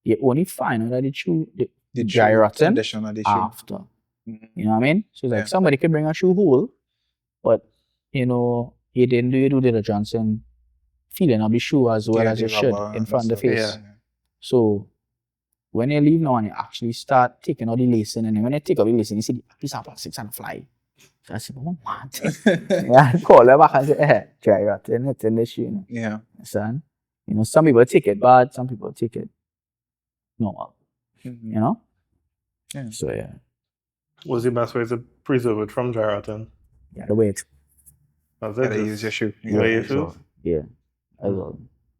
you only find out that the The dry shoe rotten condition of the shoe. after. Mhm. You know what I mean? So it's like Yeah. somebody could bring a shoe whole, but you know, you didn't do your due diligence in feeling of the shoe as well Yeah, as the you should rubber in and front of the stuff. face. Yeah. So when you leave now and you actually start taking all the lacing, and then when you take out the lacing, you see the piece of plastic and fly. So I said, oh man. Yeah, I call them back and say, dry rotten, it's in the shoe. You know? Yeah. Son. You know, some people take it bad, some people take it normal. Mhm. You know? Yeah. So yeah. What's the best way to preserve it from dry rotten? Yeah, the way it's That's it. Gotta just use your shoe. wear your so, shoes. yeah. As well.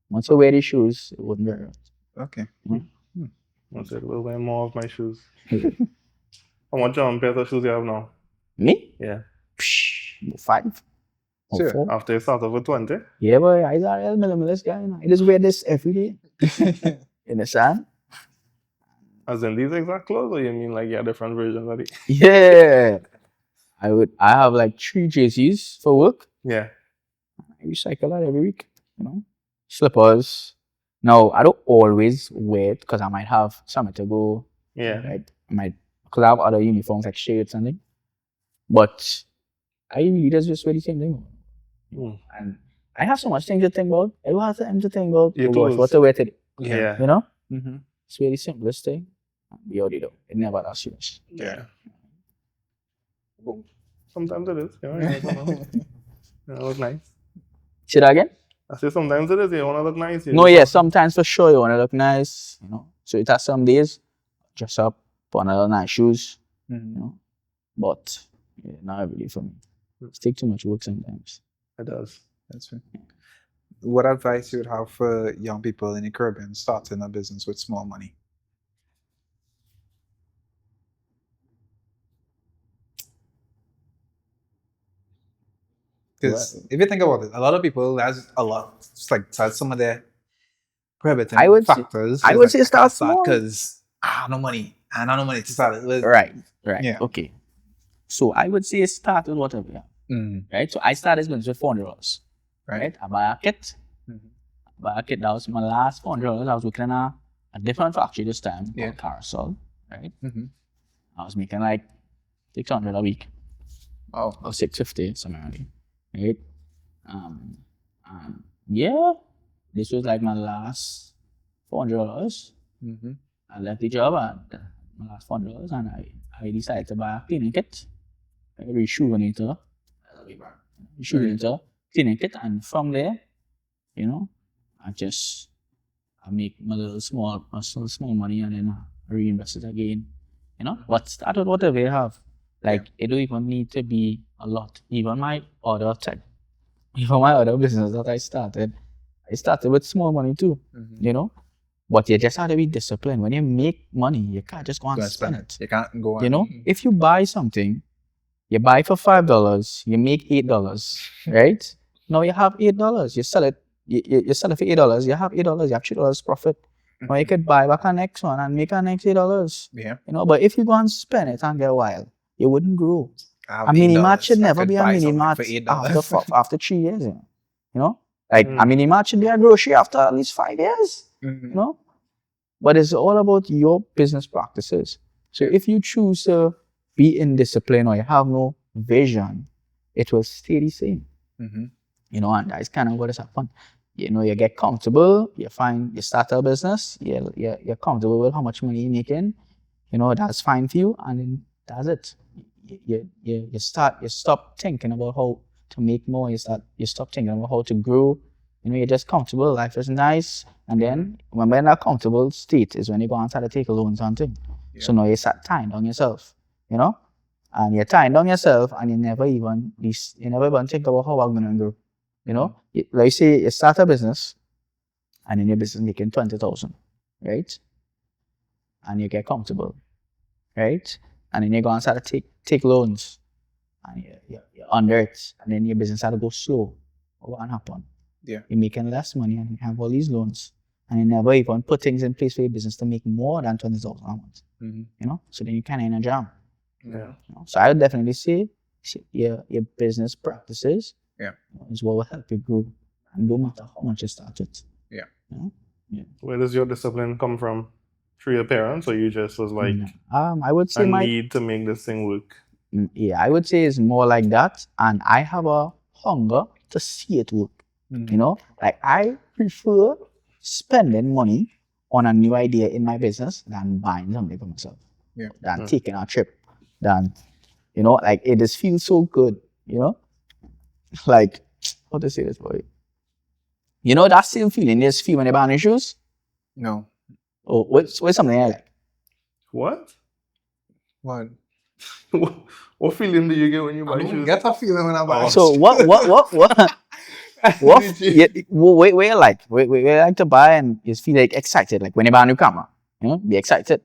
Once you wear the shoes, it wouldn't hurt. Okay. That's it. We'll wear more of my shoes. Yeah. How much pairs of shoes you have now? Me? Yeah. Psh, 5 or Sure. 4. After you start off with 20? Yeah, boy, I are a minimalist guy. You know. I just wear this every day. You understand? As in these exact clothes, or you mean like yeah, different versions of it? Yeah. I have like 3 jerseys for work. Yeah. I recycle that every week, you know. Slippers. Now, I don't always wear it because I might have somewhere to go. Yeah. Right? Because I have other uniforms like shirts and things. But I really just wear the same thing. Mm. And I have so much things to think about. I don't have time to think about Your oh gosh, clothes. what to wear today. Yeah. You know? Mhm. It's really simplest thing. Be already though. It never that serious. Yeah. Sometimes it is. You know, you never know. It looks nice. Say that again? I say sometimes it is. You want to look nice. You No, just yeah, have to- sometimes for sure you want to look nice, you know. So it has some days, dress up, put on other nice shoes, you know. But yeah, not really for me. It's take too much work sometimes. It does. That's right. What advice you would have for young people in the Caribbean starting a business with small money? Because if you think about it, a lot of people, that's a lot. It's like that's some of their prohibiting I would say- factors. I would say start small. because no money. I don't know money to start it with. Right. Yeah. Okay. So I would say start with whatever you have. Right? So I started this business with $400. Right? I buy a kit. That was my last $400. I was working in a different factory this time called Carousel. Right? I was making like $600 a week. Oh. Or $650, somewhere around there. Right? Yeah. This was like my last $400. I left the job at my last $400 and I decided to buy a cleaning kit, a rejuvenator, cleaning kit, and from there, you know, I make my little small money and then I reinvest it again, you know. But start with whatever you have. Like it don't even need to be a lot. Even my other business that I started with small money too, you know. But you just have to be disciplined. When you make money, you can't just go and spend it. You can't go on. You know, if you buy something, you buy for $5, you make $8, right? Now you have $8. You sell it. You sell it for $8. You have $8. You have $3 profit. Now you could buy back a next one and make a next $8. Yeah. You know, but if you go and spend it and get wild, you wouldn't grow. I have A mini $8. mart should I never could be a buy mini something mart for $8. after 3 years. You know, like a mini mart should be a grocery after at least 5 years. You know, but it's all about your business practices. So if you choose to be indisciplined or you have no vision, it will stay the same. You know, and that's kind of what has happened. You know, you get comfortable, you start a business, you're comfortable with how much money you're making, you know, that's fine for you, and then that's it. You stop thinking about how to make more, you stop thinking about how to grow. You know, you're just comfortable, life is nice, and then when we're in a comfortable state is when you go and start to take loans and things. So now you start tying down yourself, you know, and you're tying down yourself, and you never even think about how I'm gonna grow. You know, like say you start a business, and in your business making 20,000, right? And you get comfortable, right? And then you go and start to take loans, and you're under it, and then your business start to go slow. What will happen? Yeah. You're making less money and you have all these loans, and you never even put things in place for your business to make more than 20,000 a month. You know, so then you kind of in a jam. Yeah. You know? So I would definitely say your business practices is what will help you grow, and no matter how much you start with. Yeah. You know? Yeah. Where does your discipline come from? Through your parents, or you just was like, I would say I need to make this thing work? Yeah, I would say it's more like that, and I have a hunger to see it work. You know, like I prefer spending money on a new idea in my business than buying something for myself. Yeah. Than taking a trip. Than, you know, like it just feels so good, you know? Like, how to say this, boy? You know that same feeling you just feel when you buy new shoes? No. Oh, what's something I like? What? What? What feeling do you get when you I buy don't shoes? get a feeling when I buy So shoes. where you like to buy and you feel like excited, like when you buy a new camera, you know, be excited.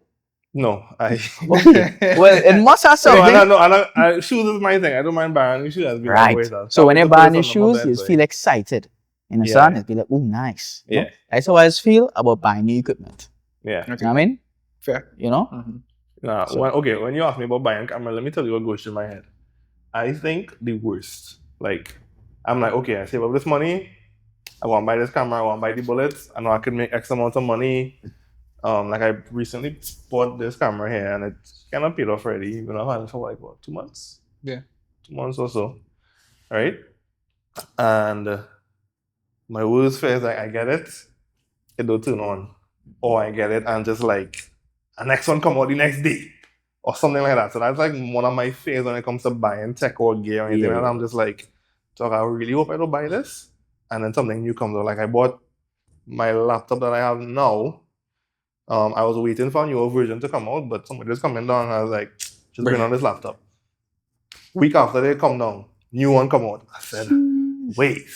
No, I. Okay. Well, it must have something. No, shoes is my thing. I don't mind buying new shoes. Has been Right. always that. So when you to buy put it new on my shoes, bed, you just like- feel excited. In the Yeah, sun, yeah. it'd be like, oh, nice. You know? Yeah. That's how I just feel about buying new equipment. Yeah. You know what I mean? Fair. You know? Nah, So- when you ask me about buying a camera, let me tell you what goes through my head. I think the worst. Like, I'm like, okay, I save up this money. I want to buy this camera. I want to buy the bullets. I know I could make X amount of money. Like I recently bought this camera here, and it's kind of paid off already. Even though I've had it for like what, 2 months? Yeah. 2 months or so, right? And my worst fear is like I get it don't turn on, or I get it and just like the next one come out the next day, or something like that. So that's like one of my fears when it comes to buying tech or gear or anything. Yeah. And I'm just like, so I really hope I don't buy this, and then something new comes out. Like I bought my laptop that I have now. I was waiting for a newer version to come out, but somebody was coming down and I was like, just bring on this laptop. Week after they come down, new one come out. I said, wait,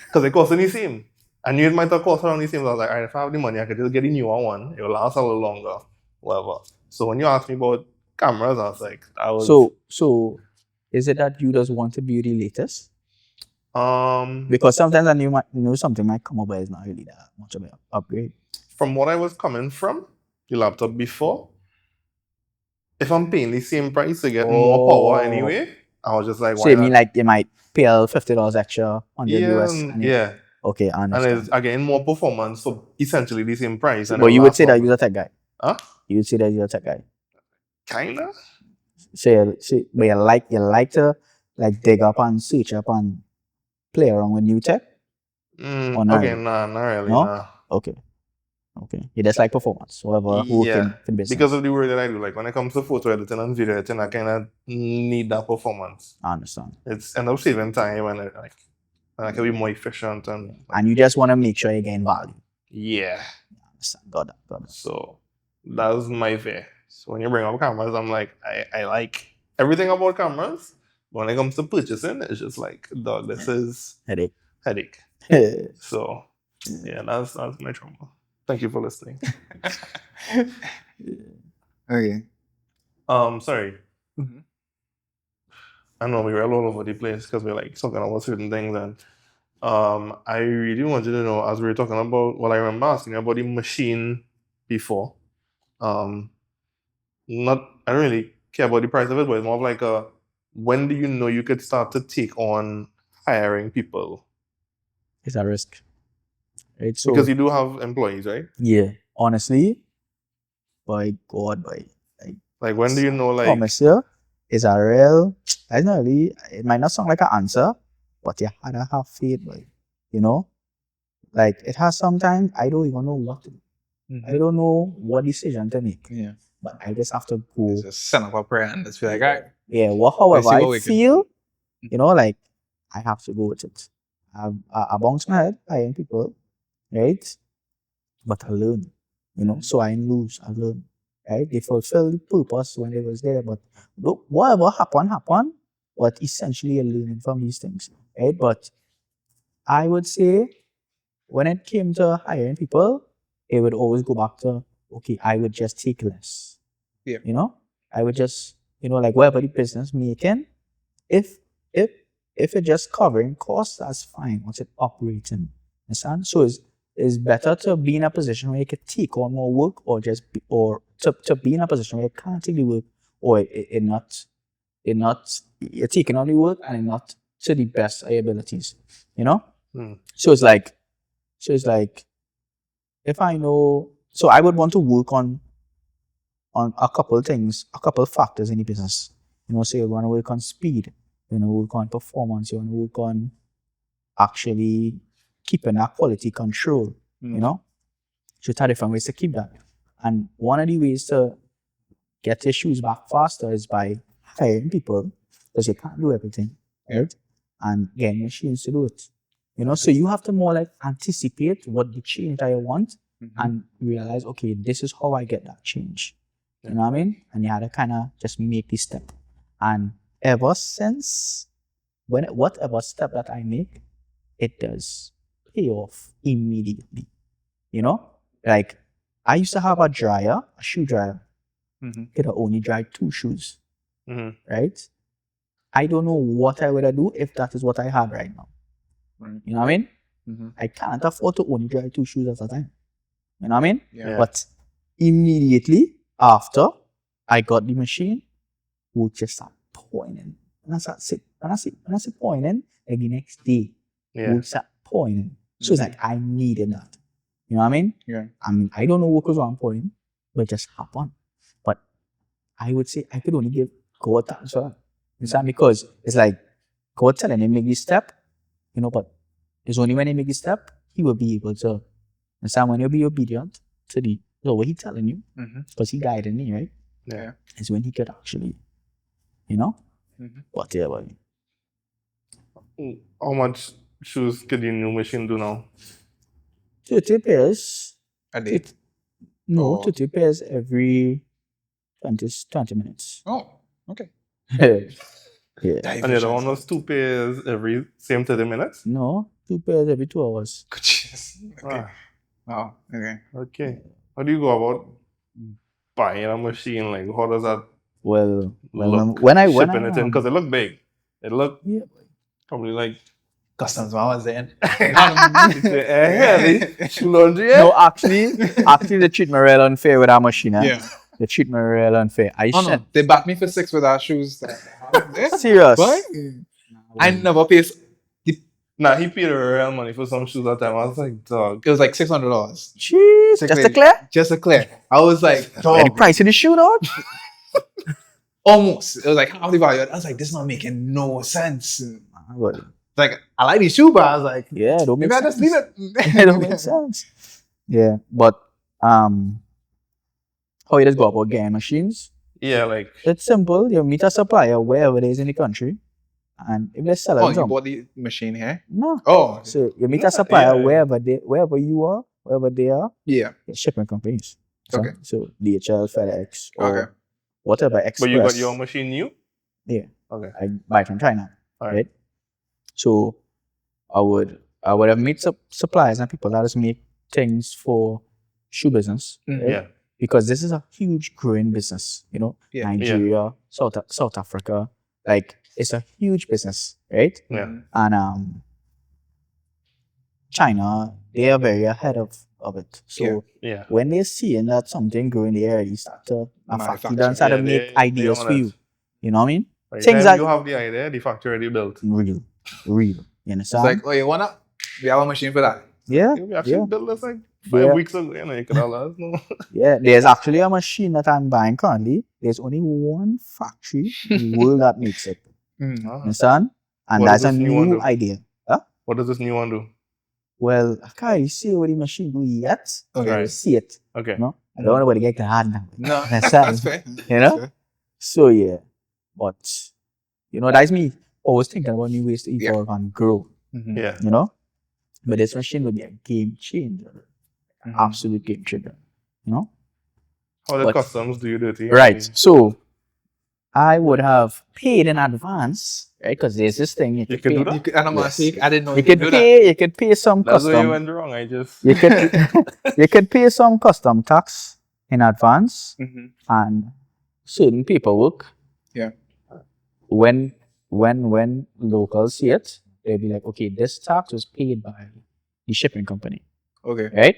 because it costs the same. I knew it might have cost around the same. I was like, all right, if I have the money, I could just get the newer one. It will last a little longer, whatever. So when you asked me about cameras, I was like, I was So is it that you just want to be the latest? um Because sometimes I knew something might come up, but it's not really that much of an upgrade. from what I was coming from, the laptop before, if I'm paying the same price to get more power anyway, I was just like, So why you not? mean like you might pay $50 extra on the Yeah, US? yeah. Okay, I And understand. it's again more performance for essentially the same price. And But it'll you would last say that longer. you're a tech guy. Huh? You would say that you're a tech guy. Kinda. But you like to like dig up and search up and play around with new tech? Or not Okay, really? nah, not really, No? nah. Okay. You just like performance, whatever Yeah, working for the business. because of the work that I do. Like when it comes to photo editing and video editing, I kind of need that performance. I understand. It's end up saving time and I can be more efficient And you just want to make sure you gain value. yeah. I understand. Got that. So that's my fear. So when you bring up cameras, I'm like, I like everything about cameras. But when it comes to purchasing, it's just like, dog, this is headache. So yeah, that's my trouble. Thank you for listening. Okay. Sorry. Mhm. I know we were all over the place because we're like talking about certain things, and I really wanted to know, as we were talking about, well, I remember asking you about the machine before. I don't really care about the price of it, but it's more of like when do you know you could start to take on hiring people? It's a risk. Right? So, Because you do have employees, right? yeah, honestly, by God, Like when do you know, like, promise you, it's a real, it's not really, it might not sound like an answer, but you had to have faith, like, you know? Like, it has sometimes, I don't even know what to do. I don't know what decision to make. Yeah. But I just have to go. Just send up a prayer and just be like, all right. Yeah, however see what I we can feel, you know, like, I have to go with it. I bounce my head, I ain't people, right? But I learn, you know, so I ain't lose, I learn, right? They fulfill the purpose when they was there, but whatever happen, but essentially you're learning from these things, right? But I would say when it came to hiring people, it would always go back to, okay, I would just take less. Yeah. You know, I would just, you know, like whatever the business making, if it's just covering costs, that's fine. Once it operating, understand? So it's better to be in a position where you can take on more work, or just be, or to be in a position where you can't take the work, or you're taking on the work and it not to the best of your abilities. You know? So it's like if I know, so I would want to work on a couple of things, a couple of factors in the business. You know, so you want to work on speed, you want to work on performance, you want to work on actually keeping that quality control, you know? So there are different ways to keep that. And one of the ways to get your shoes back faster is by hiring people, because you can't do everything, right? And getting machines to do it. You know, so you have to more like anticipate what the change that you want and realize, okay, this is how I get that change. You know what I mean? And you had to kind of just make this step. And ever since, whatever step that I make, it does pay off immediately. You know? Like, I used to have a shoe dryer. It only dry 2 shoes. Right? I don't know what I would do if that is what I had right now. You know what I mean? I can't afford to only dry 2 shoes at a time. You know what I mean? Yeah. But immediately after I got the machine, we'll just start pouring in. When I say pouring in, like the next day, we'll start pouring in. So it's like I needed that. You know what I mean? Yeah. I mean, I don't know what goes on pouring, but it just happened. But I would say I could only give God thanks for that. You understand? Because it's like God telling him make this step, you know, but it's only when he make this step, he will be able to understand. When you'll be obedient to what he's telling you, because he guided me, right? Yeah. Is when he could actually, you know? But yeah, buddy. How much shoes could your new machine do now? 30 pairs. A day. No, Oh. 30 pairs every 20 minutes. Oh, okay. Yeah. And the other one was 2 pairs every same 30 minutes? No, 2 pairs every 2 hours. Good cheers. Okay. Ah, Wow. Okay. okay. How do you go about buying a machine? Like, how does that Well, look? when I shipping it in? Because it looked big. It looked yeah. probably like Customs man was there. laundry. No, actually, they treat me real unfair with our machine. Yeah. They treat me real unfair. I Oh no, sent they backed me for 6 with our shoes. serious. What? I never paid. Nah, he paid real money for some shoes that time. I was like, dog. It was like $600. Jeez, just to clear. Just to clear. I was like, And the dog. price of the shoe, dog. Almost. It was like half the value. I was like, this is not making no sense. Well, Like, I like these shoes, but I was like, yeah, don't make maybe I sense. just leave it. It don't make sense. Yeah, but how you just go about getting machines? Yeah, like, It's simple. You meet a supplier wherever it is in the country, and if they sell Oh, it, you some. bought the machine here? No. Oh, So you meet a supplier Yeah. wherever you are, wherever they are, yeah. it's shipping companies. Okay. So DHL, FedEx, or Okay. whatever Express. but you got your machine new? Yeah. Okay. I buy it from China. All Right. So I would have met suppliers and people that just make things for shoe business. Mhm. Right? Yeah. Because this is a huge growing business, Yeah. Nigeria, South Africa, like it's a huge business, right? Yeah. And China, they are very ahead of it. So Yeah. Yeah. when they're seeing that something growing there, they start to Manufacture. start to Yeah, make they ideas own for it. you. You know what I mean? By the Things time like- you have the idea, the factory already built. Real. You It's understand? like, oh, you wanna? We have a machine for that. yeah, We actually yeah, built this like 5 Yeah. weeks ago. You could have let us know. yeah. There's actually a machine that I'm buying currently. There's only one factory in the world that makes it. Mm. Ah. Understand? And What that's does a this new one new do? idea. What does this new one do? Well, I can't really see what the machine do yet. Okay. I see it. Okay. No, I don't know what to get the hand now. No, Understand? that's fair. You know? So yeah, but that's me always thinking about new ways to evolve and grow. Mhm. Yeah. But this machine would be a game changer, Mhm. absolute game changer. How the But- customs do you dirty? Right. So I would have paid in advance, right? Because there's this thing you You could can pay. do that? You could, and I'm Yes. asking, I didn't know You you could could do that. pay. You could pay some That's where you custom. went wrong. I just. You could you could pay some custom tax in advance Mhm. and certain paperwork. Yeah. When locals see it, they'll be like, okay, this tax was paid by the shipping company, Okay. right?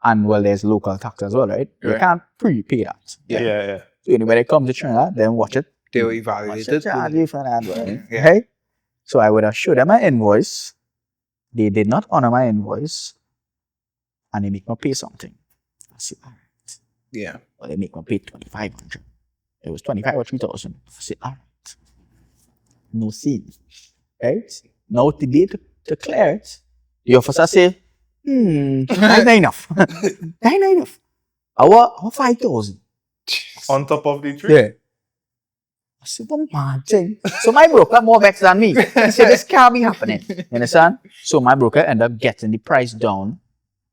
And well, there's local tax as well, right? You Right. can't prepay that. Yeah. Yeah. So anybody comes to Trinidad, then watch it. They will Watch evaluate it, it. charge you for that, right? Yeah. Right? So I would have showed them my invoice. They did not honor my invoice, and they make me pay something. I said, all right. Yeah. Well, they make me pay 2,500. It was 25 or 3,000. I said, all right. No scene. Right? Now today to clear it, the officer say, that's not enough. That's not enough. I want 5,000. On top of the tree? Yeah. I said, what mad thing? So my broker more vexed than me. He said, this can't be happening. You understand? So my broker ended up getting the price down,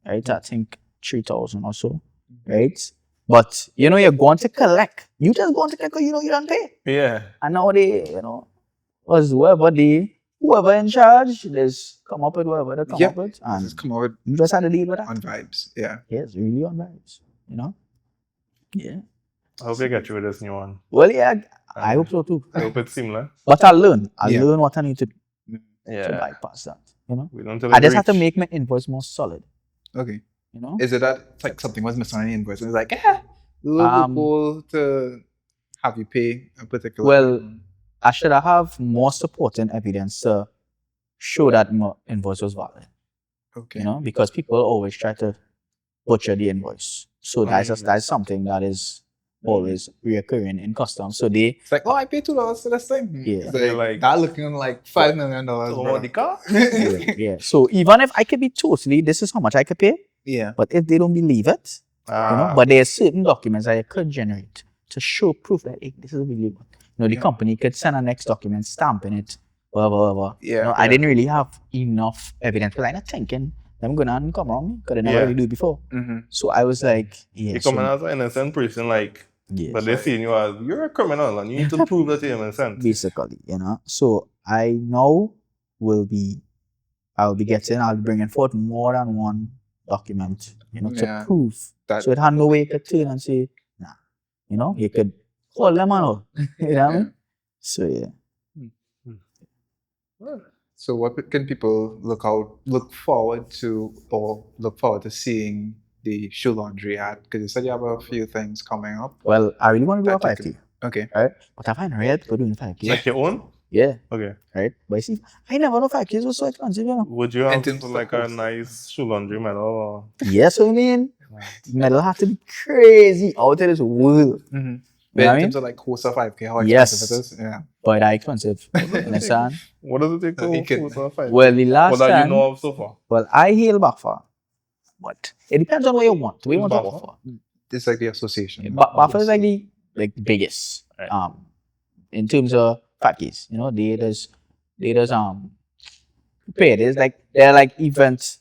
right? I think 3,000 or so, right? But, you're going to collect. You just going to collect because you don't pay. Yeah. And now they, was whoever in charge, just come up with whatever they come Yeah. up with. And Just come over you just had to deal with that. on vibes. Yeah. Yes, really on vibes, Yeah. I hope they get you with this new one. Well, yeah, I hope so too. I hope it's seamless. But I'll learn. I'll Yeah. learn what I need to Yeah. bypass that. We don't tell I it just have to reach. make my invoice more solid. Okay. You know? Is it that it's like something was missing on the invoice? It's like, loophole to have you pay a particular. Well, I should have more supporting evidence to show that my invoice was valid. okay. Because people always try to butcher the invoice. So that's something that is always reoccurring in customs. So they It's like, oh, I paid $2 for this thing. Yeah. It's They're like, like- that looking like $5 million. Oh, bro. the car? yeah. So even if I could be totally, this is how much I could pay. Yeah. But if they don't believe it, but there are certain documents that I could generate to show proof that hey, this is really good. The company could send a next document stamping it whatever. Yeah. No, I didn't really have enough evidence because I'm not thinking them going to come around me because I never Yeah. really do it before. So I was like, yeah. You come in So, as an innocent person, like, yes. but they seeing you as you're a criminal and you need to prove that you're innocent. Basically, So I now I'll be bringing forth more than one document, to prove. That- So it had no way you could turn and say, nah, you could hold them on all. You know what I mean? So yeah. So what can people look forward to seeing the shoe laundry at? Because you said you have a few things coming up. Well, I really want to do a that you 5K. Okay. Right? But I find real people doing 5K. Like your own? Yeah. Okay. Right? But you see, I never know 5Ks was so expensive, Would you have terms of like the a cost. nice shoe laundry medal? Or? Yes, I mean, medal have to be crazy out of this world. But You know in what I terms of like host of 5K, how Yes. expensive it is? Yeah. But I expensive. Understand? What does it take to You can- host a fight? Well, the last What do you time, know of so far? well, I hail back for. But it depends on what you want. What you want to Who's go for. It's like the association. Buffer is like the biggest. In terms of 5Ks. There's prepare. They're like event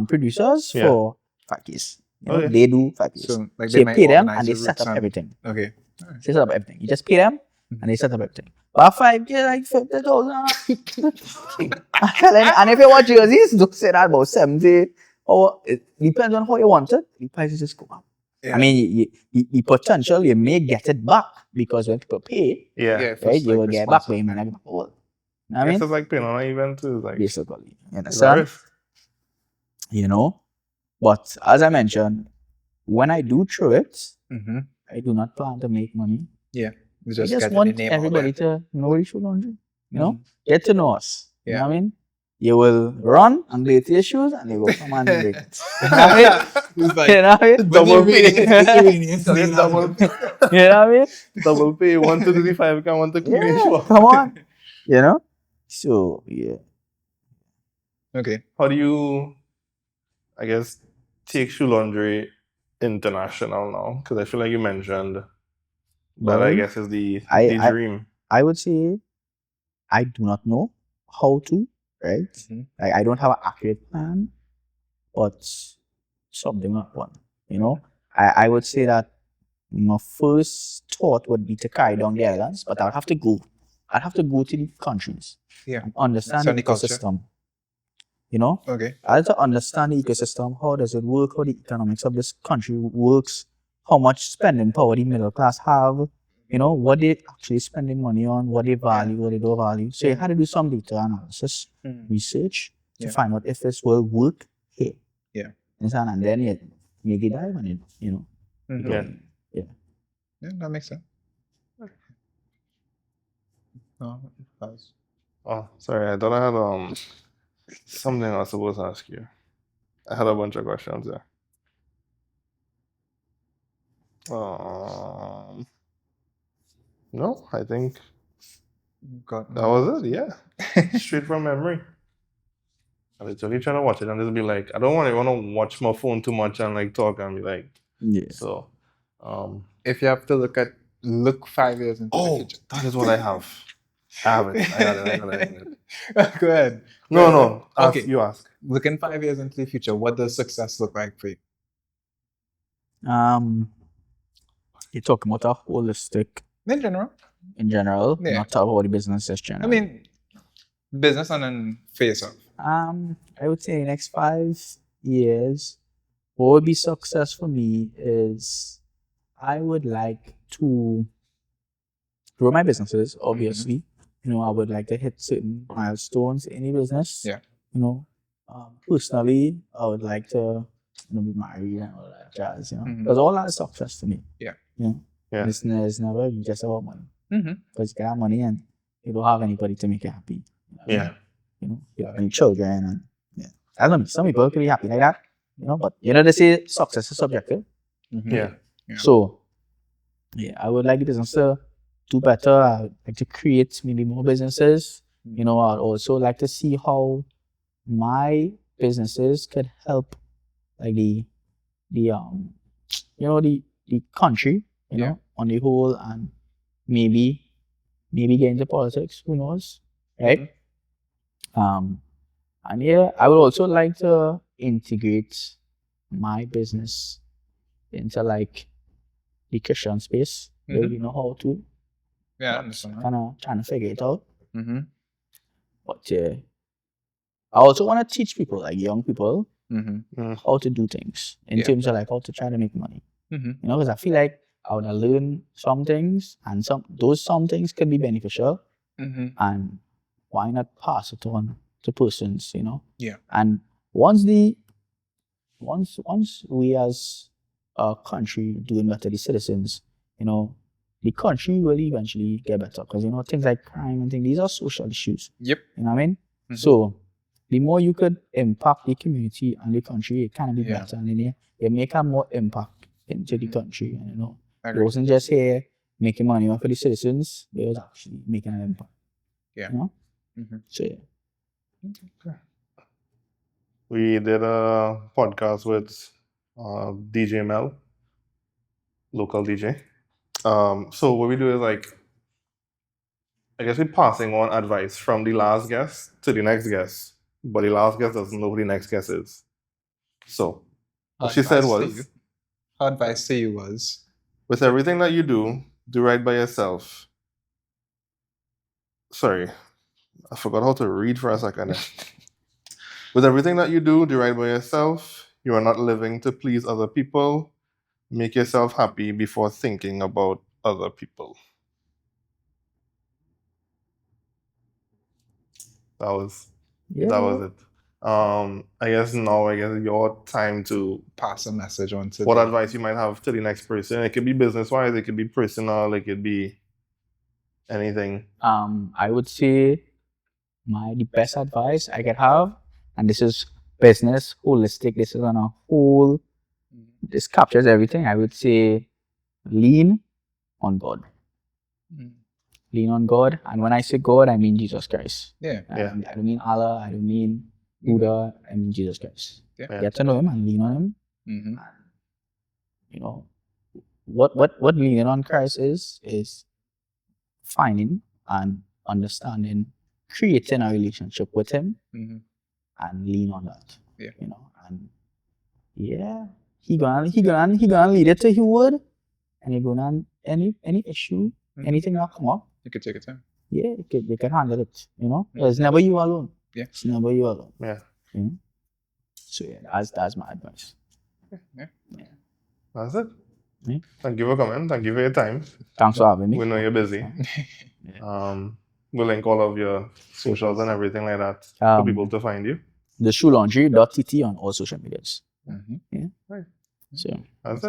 producers Yeah. for 5Ks. Okay. They do 5Ks. So like So they you might pay them organize and they the set routes up and- everything. Okay. They set up everything. You just pay them and they set up everything. But 5K like 50,000. And if you want jerseys, don't say that about 70. Or it depends on how you want it. The prices just go up. Yeah. I mean, the potential you may get it back because when people pay, Yeah. if right, it's, you like, will get back what you responsible. may not get back. Well, I I guess mean, it's like paying on an event too. Like, basically, you it's a understand? risk. But as I mentioned, when I do throw it, Mm-hmm. I do not plan to make money. You I just just get want the name everybody out there. to know what shoe laundry. Mhm. Get to know us. You know Yeah. what I mean? You will run and play to your shoes and you will come and bring it. You know what I mean? It's like You know what I mean? Double When pay. the Iranians Double, lean on- You know what I mean? double pay. One to do the 5K, one to clean the Yeah, shoe. come on. So, yeah. Okay. How do you, I guess, take shoe laundry international now? Because I feel like you mentioned that, I Well, guess, is the I- dream. I would say I do not know how to, right? Mhm. Like, I don't have an accurate plan, but something like one. I would say that my first thought would be to carry down the islands, but I'd have to go. I'd have to go to the countries Yeah. and understand Understand the the culture. ecosystem. Okay. I have to understand the ecosystem. How does it work? How the economics of this country works? How much spending power the middle class have? What they actually spending money on? What they value? What they don't value? So you had to do some data analysis, research to Yeah. find out if this will work here. Yeah. Understand? And then you make a dive on it. Mhm. Yeah. Yeah, that makes sense. No, that's- Oh, sorry. I thought I had something I was supposed to ask you. I had a bunch of questions there. No, I think got that was it. Yeah, straight from memory. I was literally trying to watch it and just be like, I don't want to watch my phone too much and like talk and be like, Yeah. so. If you have to look 5 years into the Oh, future. that is what I have. I have it. I got it. Go ahead. No. Okay. You ask. Looking 5 years into the future, what does success look like for you? You're talking about a holistic In general. in general, Yeah. not talk about the business just I general. mean, business and then face off. I would say next 5 years, what would be success for me is I would like to grow my businesses, obviously. I would like to hit certain milestones in the business. Yeah. Personally, I would like to be married and all that jazz, Mhm. Because all that is success to me. Yeah. Yeah. It's never just about money. Mm-hmm. Because you got money and you don't have anybody to make you happy. Yeah. You have any children and I don't know, some people can be happy like that, but they say success is subjective. Yeah. So I would like the business to do better. I would like to create maybe more businesses. I'd also like to see how my businesses could help like the country, Yeah. on the whole, and maybe get into politics, who knows? right? And yeah, I would also like to integrate my business into like the Christian space. Where we know how to. Yeah, I understand. Kind of trying to figure it out. Mm-hmm. But I also want to teach people, like young people, Mm-hmm. how to do things in Yeah. terms of like how to try to make money. Mm-hmm. You know, because I feel like I would have learned some things, and some things could be beneficial, Mm-hmm. and why not pass it on to persons, you know? Yeah. And once we as a country doing better, the citizens, you know, the country will eventually get better, because you know things like crime and things, these are social issues. Yep. You know what I mean? Mhm. So the more you could impact the community and the country, it can be Yeah. better, and then you make a more impact into the country. And you know, I it agree. wasn't just here making money for the citizens; they was actually making an impact. Yeah. You know? Mm-hmm. So yeah. We did a podcast with DJ Mel, local DJ. So what we do is like, I guess we're passing on advice from the last guest to the next guest, but the last guest doesn't know who the next guest is. So what she said was, Her advice to you was, with everything that you do right by yourself. Sorry, I forgot how to read for a second. With everything that you do right by yourself. You are not living to please other people. Make yourself happy before thinking about other people. That was it. I guess your time to pass a message on to what the- advice you might have to the next person. It could be business wise, it could be personal, it could be anything. I would say the best advice I could have, and this is business holistic. This is on a whole. This captures everything. I would say lean on God. Mm. Lean on God, and when I say God, I mean Jesus Christ. Yeah. I don't mean Allah. I don't mean Buddha. I mean Jesus Christ. Yeah. Get to know Him and lean on Him. Mm-hmm. You know what leaning on Christ is finding and understanding, creating a relationship with Him, Mm-hmm. and lean on that. Yeah. You know, and yeah, he gonna lead it to His word, and he gonna any issue, anything that come up, You could take it time. yeah, you can handle it. You know, it's never you alone. Yeah. It's never you alone. Yeah. You know? So yeah, that's my advice. Yeah. That's it. Yeah. Thank you for coming. Thank you for your time. Thanks for having me. We know you're busy. We'll link all of your socials and everything like that for people to find you. The shoelaundry.tt on all social medias. Mm-hmm. Yeah. Right. So That's it.